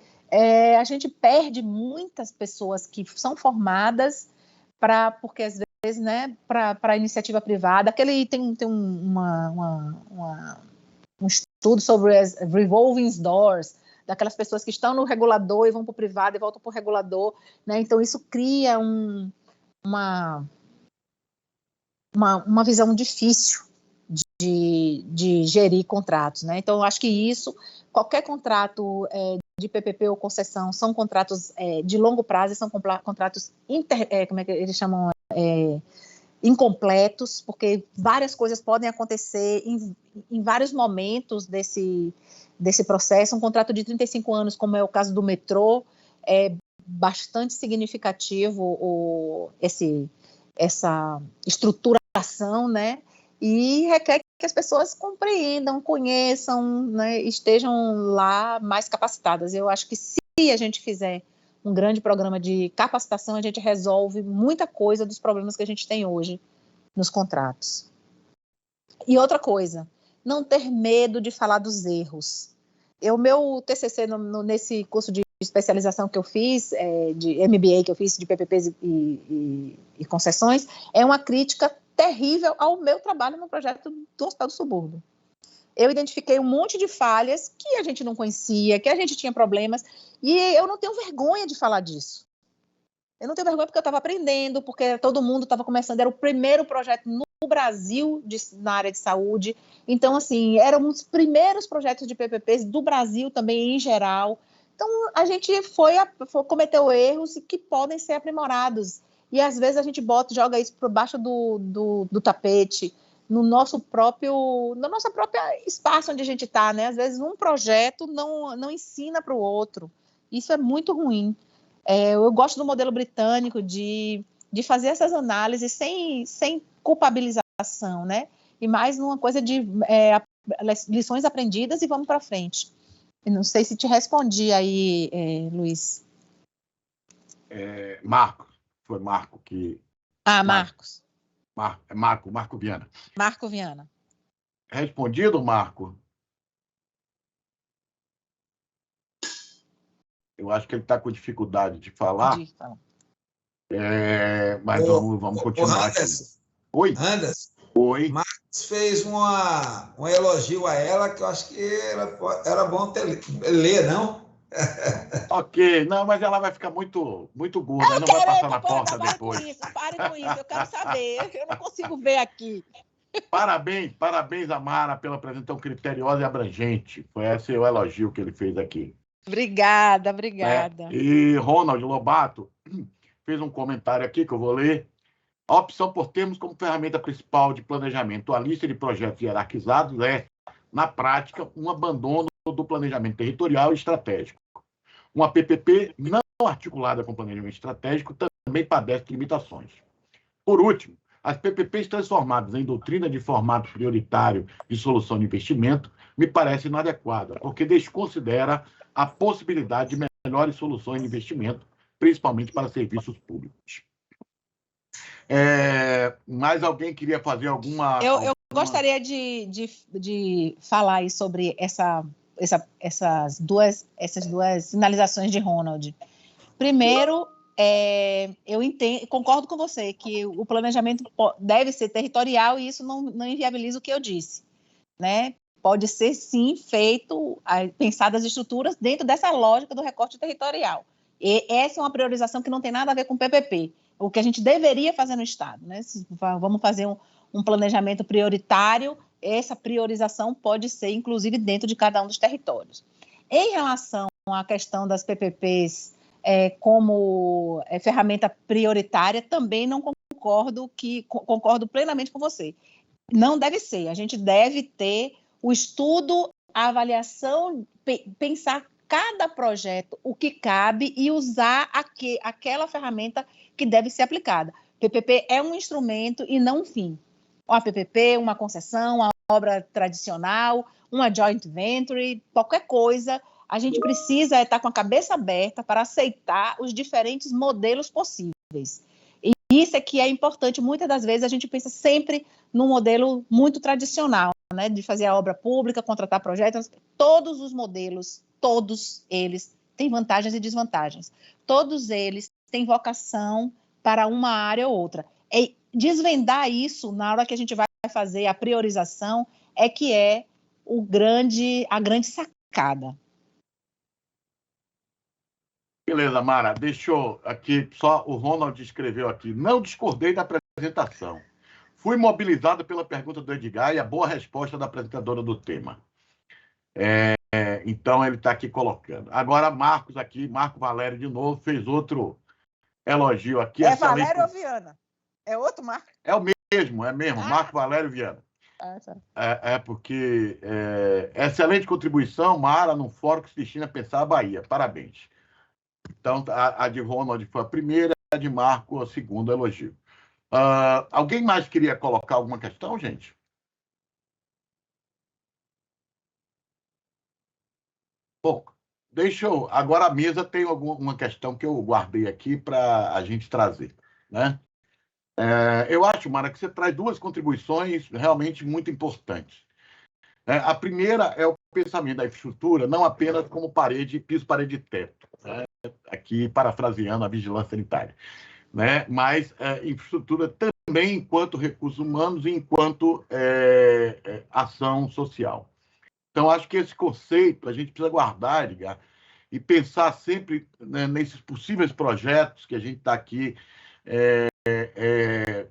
A gente perde muitas pessoas que são formadas porque às vezes, né, para a iniciativa privada. Tem um estudo sobre as revolving doors, daquelas pessoas que estão no regulador e vão para o privado e voltam para o regulador, né? Então isso cria uma visão difícil de gerir contratos, né? Então eu acho que qualquer contrato de PPP ou concessão são contratos de longo prazo, são contratos como é que eles chamam, incompletos, porque várias coisas podem acontecer em vários momentos desse processo. Um contrato de 35 anos, como é o caso do metrô, é bastante significativo essa estruturação, né? E requer que as pessoas compreendam, conheçam, né, estejam lá mais capacitadas. Eu acho que se a gente fizer um grande programa de capacitação, a gente resolve muita coisa dos problemas que a gente tem hoje nos contratos. E outra coisa, não ter medo de falar dos erros. Meu TCC nesse curso de especialização que eu fiz, de MBA que eu fiz de PPPs e concessões, é uma crítica terrível ao meu trabalho no projeto do Hospital do Subúrbio. Eu identifiquei um monte de falhas que a gente não conhecia, que a gente tinha problemas, e eu não tenho vergonha de falar disso. Eu não tenho vergonha porque eu estava aprendendo, porque todo mundo estava começando, era o primeiro projeto no Brasil na área de saúde. Então, assim, eram os primeiros projetos de PPPs do Brasil também, em geral. Então, a gente cometeu erros que podem ser aprimorados. E, às vezes, a gente joga isso por baixo do tapete, no nosso próprio espaço onde a gente está, né? Às vezes, um projeto não ensina para o outro. Isso é muito ruim. Eu gosto do modelo britânico de fazer essas análises sem culpabilização, né? E mais numa coisa de lições aprendidas e vamos para frente. Eu não sei se te respondi aí, Luiz. Foi Marco que... Marcos. Marco Viana. Marco Viana. Respondido, Marco? Eu acho que ele está com dificuldade de falar. Mas vamos continuar aqui. Oi? Anderson. Oi. Marcos fez um elogio a ela que eu acho que era bom ler, não? Ok, não, mas ela vai ficar muito gorda, não vai passar na porta depois. Pare com isso, eu quero saber, eu não consigo ver aqui. Parabéns, Amara, pela apresentação criteriosa e abrangente. Foi esse o elogio que ele fez aqui. Obrigada. E Ronald Lobato fez um comentário aqui que eu vou ler. A opção por termos como ferramenta principal de planejamento a lista de projetos hierarquizados é, na prática, um abandono do planejamento territorial e estratégico. Uma PPP não articulada com planejamento estratégico também padece de limitações. Por último, as PPPs transformadas em doutrina de formato prioritário de solução de investimento me parece inadequada, porque desconsidera a possibilidade de melhores soluções de investimento, principalmente para serviços públicos. Mais alguém queria fazer alguma... Eu gostaria de falar aí sobre essas duas sinalizações de Ronald. Primeiro, eu concordo com você que o planejamento deve ser territorial e isso não inviabiliza o que eu disse, né? Pode ser, sim, pensado as estruturas dentro dessa lógica do recorte territorial. E essa é uma priorização que não tem nada a ver com PPP, o que a gente deveria fazer no Estado, né? Se vamos fazer um planejamento prioritário, essa priorização pode ser, inclusive, dentro de cada um dos territórios. Em relação à questão das PPPs como ferramenta prioritária, também não concordo plenamente com você. Não deve ser, a gente deve ter o estudo, a avaliação, pensar cada projeto, o que cabe e usar aquela ferramenta que deve ser aplicada. PPP é um instrumento e não um fim. Uma PPP, uma concessão, uma obra tradicional, uma joint venture, qualquer coisa, a gente precisa estar com a cabeça aberta para aceitar os diferentes modelos possíveis. E isso é que é importante. Muitas das vezes a gente pensa sempre num modelo muito tradicional, né, de fazer a obra pública, contratar projetos. Todos os modelos, todos eles têm vantagens e desvantagens. Todos eles têm vocação para uma área ou outra. Desvendar isso na hora que a gente vai fazer a priorização que é a grande sacada. Beleza, Mara. Deixa eu aqui, só o Ronald escreveu aqui. Não discordei da apresentação. Fui mobilizado pela pergunta do Edgar e a boa resposta da apresentadora do tema. Então, ele está aqui colocando. Agora, Marco Valério, de novo, fez outro elogio aqui. Valério ou Viana? É outro Marco? É o mesmo, Marco Valério Viana. Porque excelente contribuição, Mara, num fórum que se destina a pensar a Bahia. Parabéns. Então, a de Ronald foi a primeira, a de Marco a segunda elogio. Alguém mais queria colocar alguma questão, gente? Bom, agora a mesa tem uma questão que eu guardei aqui para a gente trazer, né? Eu acho, Mara, que você traz duas contribuições realmente muito importantes. A primeira é o pensamento da infraestrutura, não apenas como piso, parede e teto, né? Aqui parafraseando a vigilância sanitária, né? Mas infraestrutura também enquanto recursos humanos e enquanto ação social. Então, acho que esse conceito a gente precisa guardar, Edgar, e pensar sempre, né, nesses possíveis projetos que a gente está aqui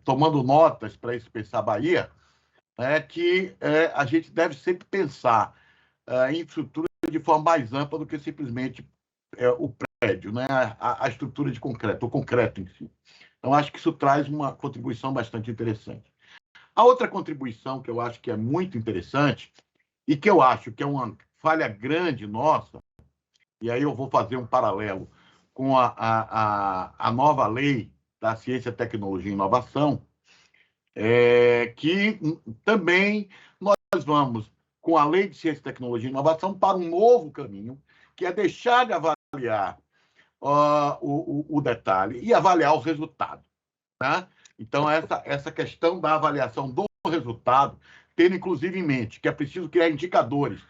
tomando notas para esse Pensar Bahia, que a gente deve sempre pensar em infraestrutura de forma mais ampla do que simplesmente o prédio, né, a estrutura de concreto, o concreto em si. Então, acho que isso traz uma contribuição bastante interessante. A outra contribuição que eu acho que é muito interessante e que eu acho que é uma falha grande nossa, e aí eu vou fazer um paralelo com a nova lei da Ciência, Tecnologia e Inovação, que também nós vamos, com a Lei de Ciência, Tecnologia e Inovação, para um novo caminho, que é deixar de avaliar o detalhe e avaliar o resultado. Tá? Então, essa questão da avaliação do resultado, tendo inclusive em mente que é preciso criar indicadores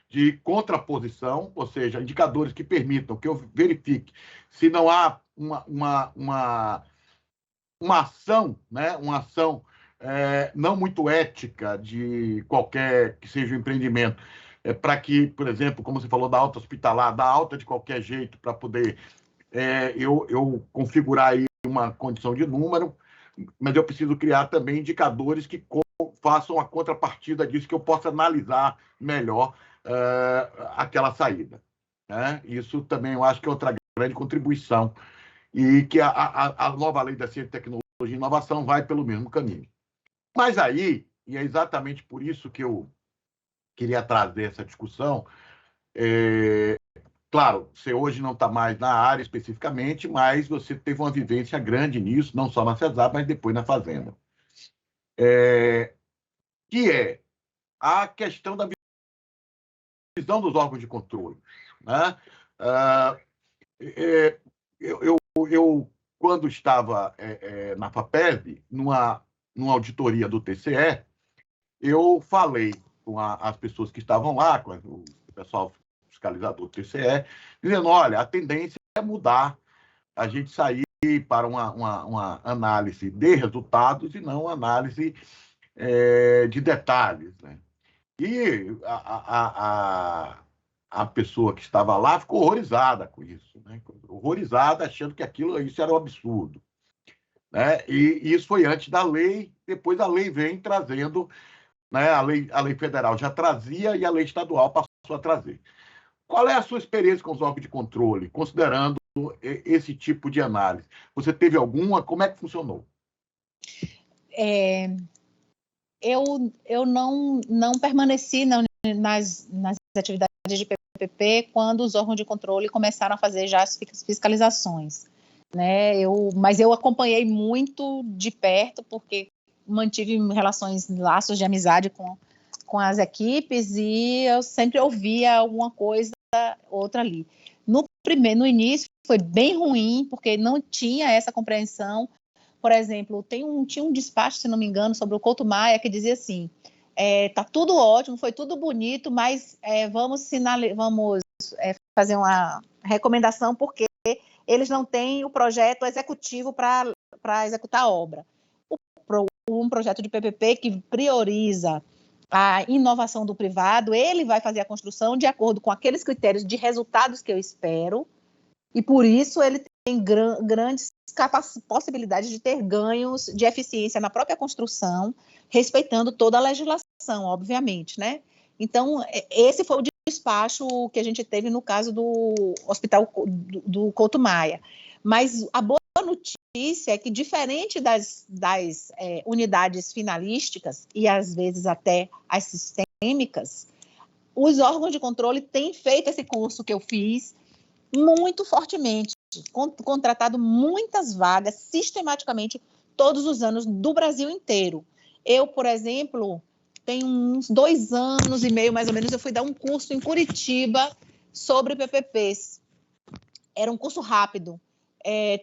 de contraposição, ou seja, indicadores que permitam que eu verifique se não há uma ação, né, uma ação não muito ética de qualquer que seja o empreendimento, para que, por exemplo, como você falou da alta hospitalar, da alta de qualquer jeito, para poder eu configurar aí uma condição de número, mas eu preciso criar também indicadores que façam a contrapartida disso, que eu possa analisar melhor aquela saída. Né? Isso também eu acho que é outra grande contribuição, e que a nova lei da ciência, tecnologia e inovação vai pelo mesmo caminho. Mas aí, e é exatamente por isso que eu queria trazer essa discussão, claro, você hoje não está mais na área especificamente, mas você teve uma vivência grande nisso, não só na CESAP, mas depois na Fazenda. Que é a questão da visão dos órgãos de controle. Né? Eu, quando estava na FAPESB, numa auditoria do TCE, eu falei com as pessoas que estavam lá, com o pessoal fiscalizador do TCE, dizendo, olha, a tendência é mudar, a gente sair para uma análise de resultados e não uma análise de detalhes. Né? E a pessoa que estava lá ficou horrorizada com isso, né? Horrorizada, achando que isso era um absurdo. Né? E isso foi antes da lei, depois a lei vem trazendo, né? A lei federal já trazia e a lei estadual passou a trazer. Qual é a sua experiência com os órgãos de controle, considerando esse tipo de análise? Você teve alguma? Como é que funcionou? Eu não permaneci nas atividades de PPP quando os órgãos de controle começaram a fazer já as fiscalizações. Né? Mas eu acompanhei muito de perto, porque mantive relações, laços de amizade com as equipes, e eu sempre ouvia alguma coisa, outra ali. No início foi bem ruim, porque não tinha essa compreensão. Por exemplo, tinha um despacho, se não me engano, sobre o Couto Maia, que dizia assim, tá tudo ótimo, foi tudo bonito, mas vamos fazer uma recomendação, porque eles não têm o projeto executivo para executar a obra. Um projeto de PPP que prioriza a inovação do privado, ele vai fazer a construção de acordo com aqueles critérios de resultados que eu espero, e por isso ele tem grandes possibilidades de ter ganhos de eficiência na própria construção, respeitando toda a legislação, obviamente, né? Então, esse foi o despacho que a gente teve no caso do Hospital do Couto Maia. Mas a boa notícia é que, diferente das unidades finalísticas e, às vezes, até as sistêmicas, os órgãos de controle têm feito esse curso que eu fiz muito fortemente, contratado muitas vagas sistematicamente todos os anos do Brasil inteiro. Eu, por exemplo, tenho uns 2 anos e meio, mais ou menos, eu fui dar um curso em Curitiba sobre PPPs. Era um curso rápido,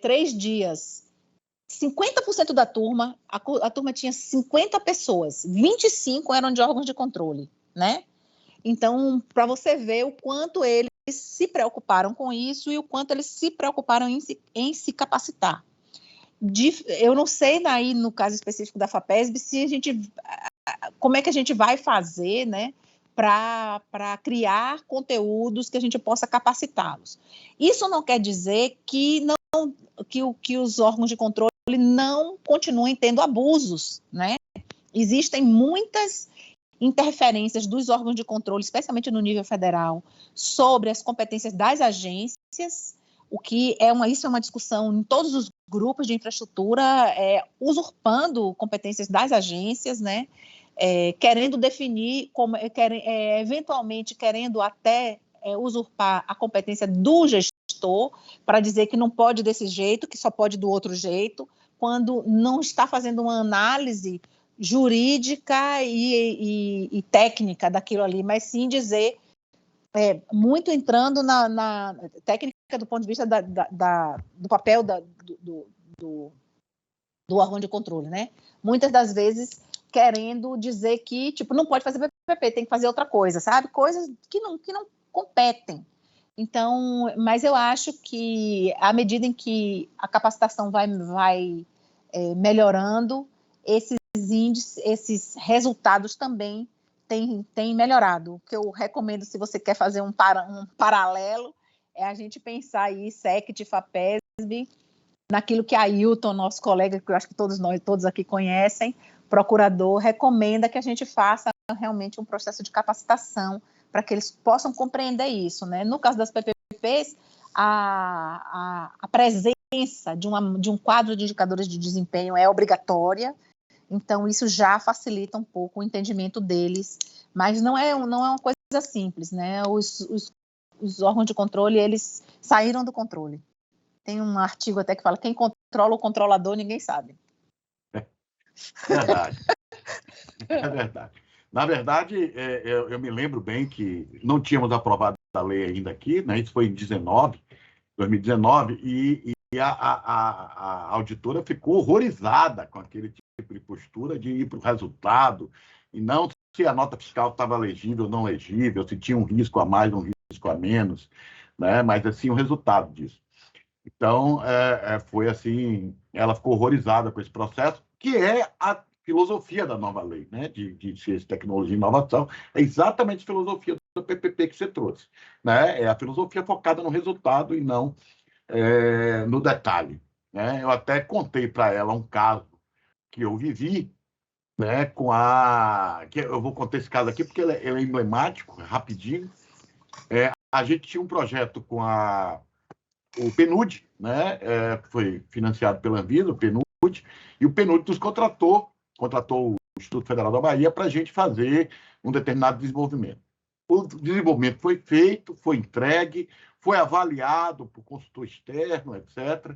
3 dias. 50% da turma, a turma tinha 50 pessoas, 25 eram de órgãos de controle, né? Então, para você ver o quanto eles se preocuparam com isso e o quanto eles se preocuparam em se capacitar. Eu não sei, aí, no caso específico da FAPESB, como é que a gente vai fazer, né, para criar conteúdos que a gente possa capacitá-los. Isso não quer dizer que os órgãos de controle não continuem tendo abusos, né? Existem muitas interferências dos órgãos de controle, especialmente no nível federal, sobre as competências das agências, isso é uma discussão em todos os grupos de infraestrutura, usurpando competências das agências, né? Querendo definir, eventualmente querendo até usurpar a competência do gestor, para dizer que não pode desse jeito, que só pode do outro jeito, quando não está fazendo uma análise jurídica e técnica daquilo ali, mas sim dizer, muito entrando na técnica do ponto de vista do papel do órgão de controle, né? Muitas das vezes querendo dizer que, tipo, não pode fazer PPP, tem que fazer outra coisa, sabe? Coisas que não competem. Então, mas eu acho que, à medida em que a capacitação vai melhorando, esses índices, esses resultados também têm melhorado. O que eu recomendo, se você quer fazer um paralelo, é a gente pensar aí, SECT, FAPESB, naquilo que a Ailton, nosso colega, que eu acho que todos aqui conhecem, procurador, recomenda que a gente faça realmente um processo de capacitação para que eles possam compreender isso, né? No caso das PPPs, a presença de um quadro de indicadores de desempenho é obrigatória, então isso já facilita um pouco o entendimento deles, mas não é uma coisa simples, né? Os órgãos de controle, eles saíram do controle. Tem um artigo até que fala, quem controla o controlador, ninguém sabe. Verdade. É verdade. Na verdade, eu me lembro bem que não tínhamos aprovado a lei ainda aqui, né? Isso foi em 2019, e a auditora ficou horrorizada com aquele tipo de postura de ir para o resultado, e não se a nota fiscal estava legível ou não legível, se tinha um risco a mais, um risco a menos, né? Mas, assim, o resultado disso. Então, foi assim, ela ficou horrorizada com esse processo, que é a filosofia da nova lei, né, de ciência, tecnologia e inovação, é exatamente a filosofia do PPP que você trouxe, né, é a filosofia focada no resultado e não no detalhe, né. Eu até contei para ela um caso que eu vivi, né, que eu vou contar esse caso aqui porque ele é emblemático, rapidinho. A gente tinha um projeto com o PNUD, né, foi financiado pela Anvisa, o PNUD, e o PNUD nos contratou o Instituto Federal da Bahia para a gente fazer um determinado desenvolvimento. O desenvolvimento foi feito, foi entregue, foi avaliado por consultor externo, etc.,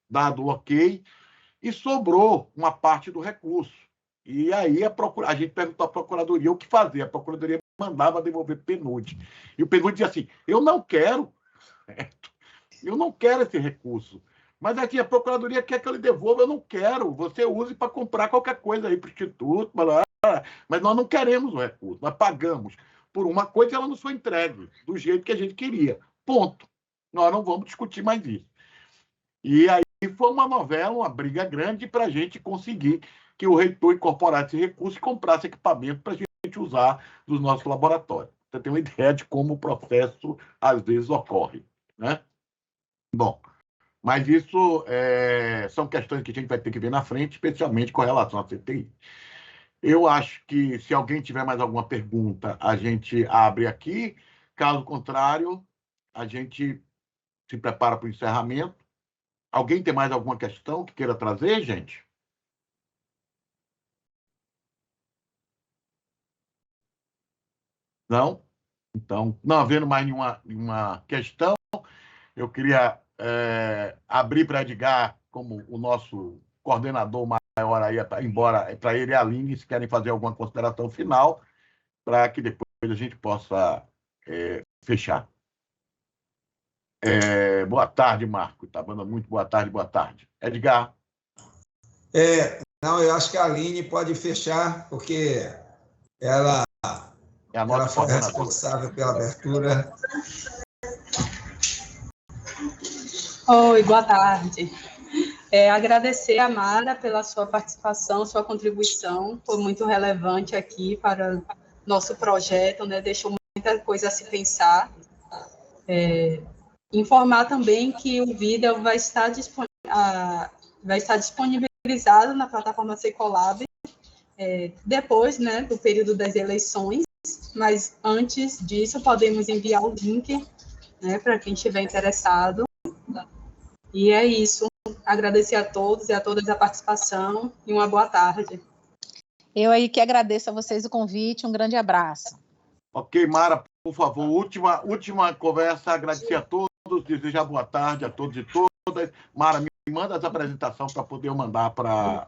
dado o ok, e sobrou uma parte do recurso. E aí a gente perguntou à Procuradoria o que fazer. A Procuradoria mandava devolver PNUD. E o PNUD dizia assim, eu não quero esse recurso. Mas aqui a Procuradoria quer que eu lhe devolva, eu não quero. Você use para comprar qualquer coisa aí para o Instituto, mas nós não queremos o recurso, nós pagamos por uma coisa e ela não foi entregue do jeito que a gente queria. Ponto. Nós não vamos discutir mais isso. E aí foi uma novela, uma briga grande para a gente conseguir que o reitor incorporasse esse recurso e comprasse equipamento para a gente usar nos nossos laboratórios. Você tem uma ideia de como o processo, às vezes, ocorre, né? Bom, mas isso são questões que a gente vai ter que ver na frente, especialmente com relação à CTI. Eu acho que, se alguém tiver mais alguma pergunta, a gente abre aqui. Caso contrário, a gente se prepara para o encerramento. Alguém tem mais alguma questão que queira trazer, gente? Não? Então, não havendo mais nenhuma questão, eu queria abrir para Edgar, como o nosso coordenador maior aí, embora para ele e a Aline, se querem fazer alguma consideração final, para que depois a gente possa fechar. Boa tarde, Marco. Tá dando muito boa tarde, boa tarde. Edgar. Não, eu acho que a Aline pode fechar, porque ela É a nossa Ela foi coordenadora. responsável pela abertura. Oi, boa tarde. Agradecer a Mara pela sua participação, sua contribuição, foi muito relevante aqui para nosso projeto, né? Deixou muita coisa a se pensar. Informar também que o vídeo vai estar disponibilizado na plataforma Secolab depois, né, do período das eleições, mas antes disso podemos enviar o link, né, para quem estiver interessado. E é isso. Agradecer a todos e a todas a participação e uma boa tarde. Eu aí que agradeço a vocês o convite, um grande abraço. Ok, Mara, por favor, última conversa, agradecer a todos, desejar boa tarde a todos e todas. Mara, me manda as apresentações para poder eu mandar para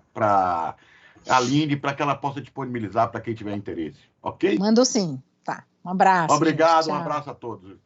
a Aline, para que ela possa disponibilizar para quem tiver interesse, ok? Mando sim. Tá, um abraço. Obrigado, gente. um abraço a todos.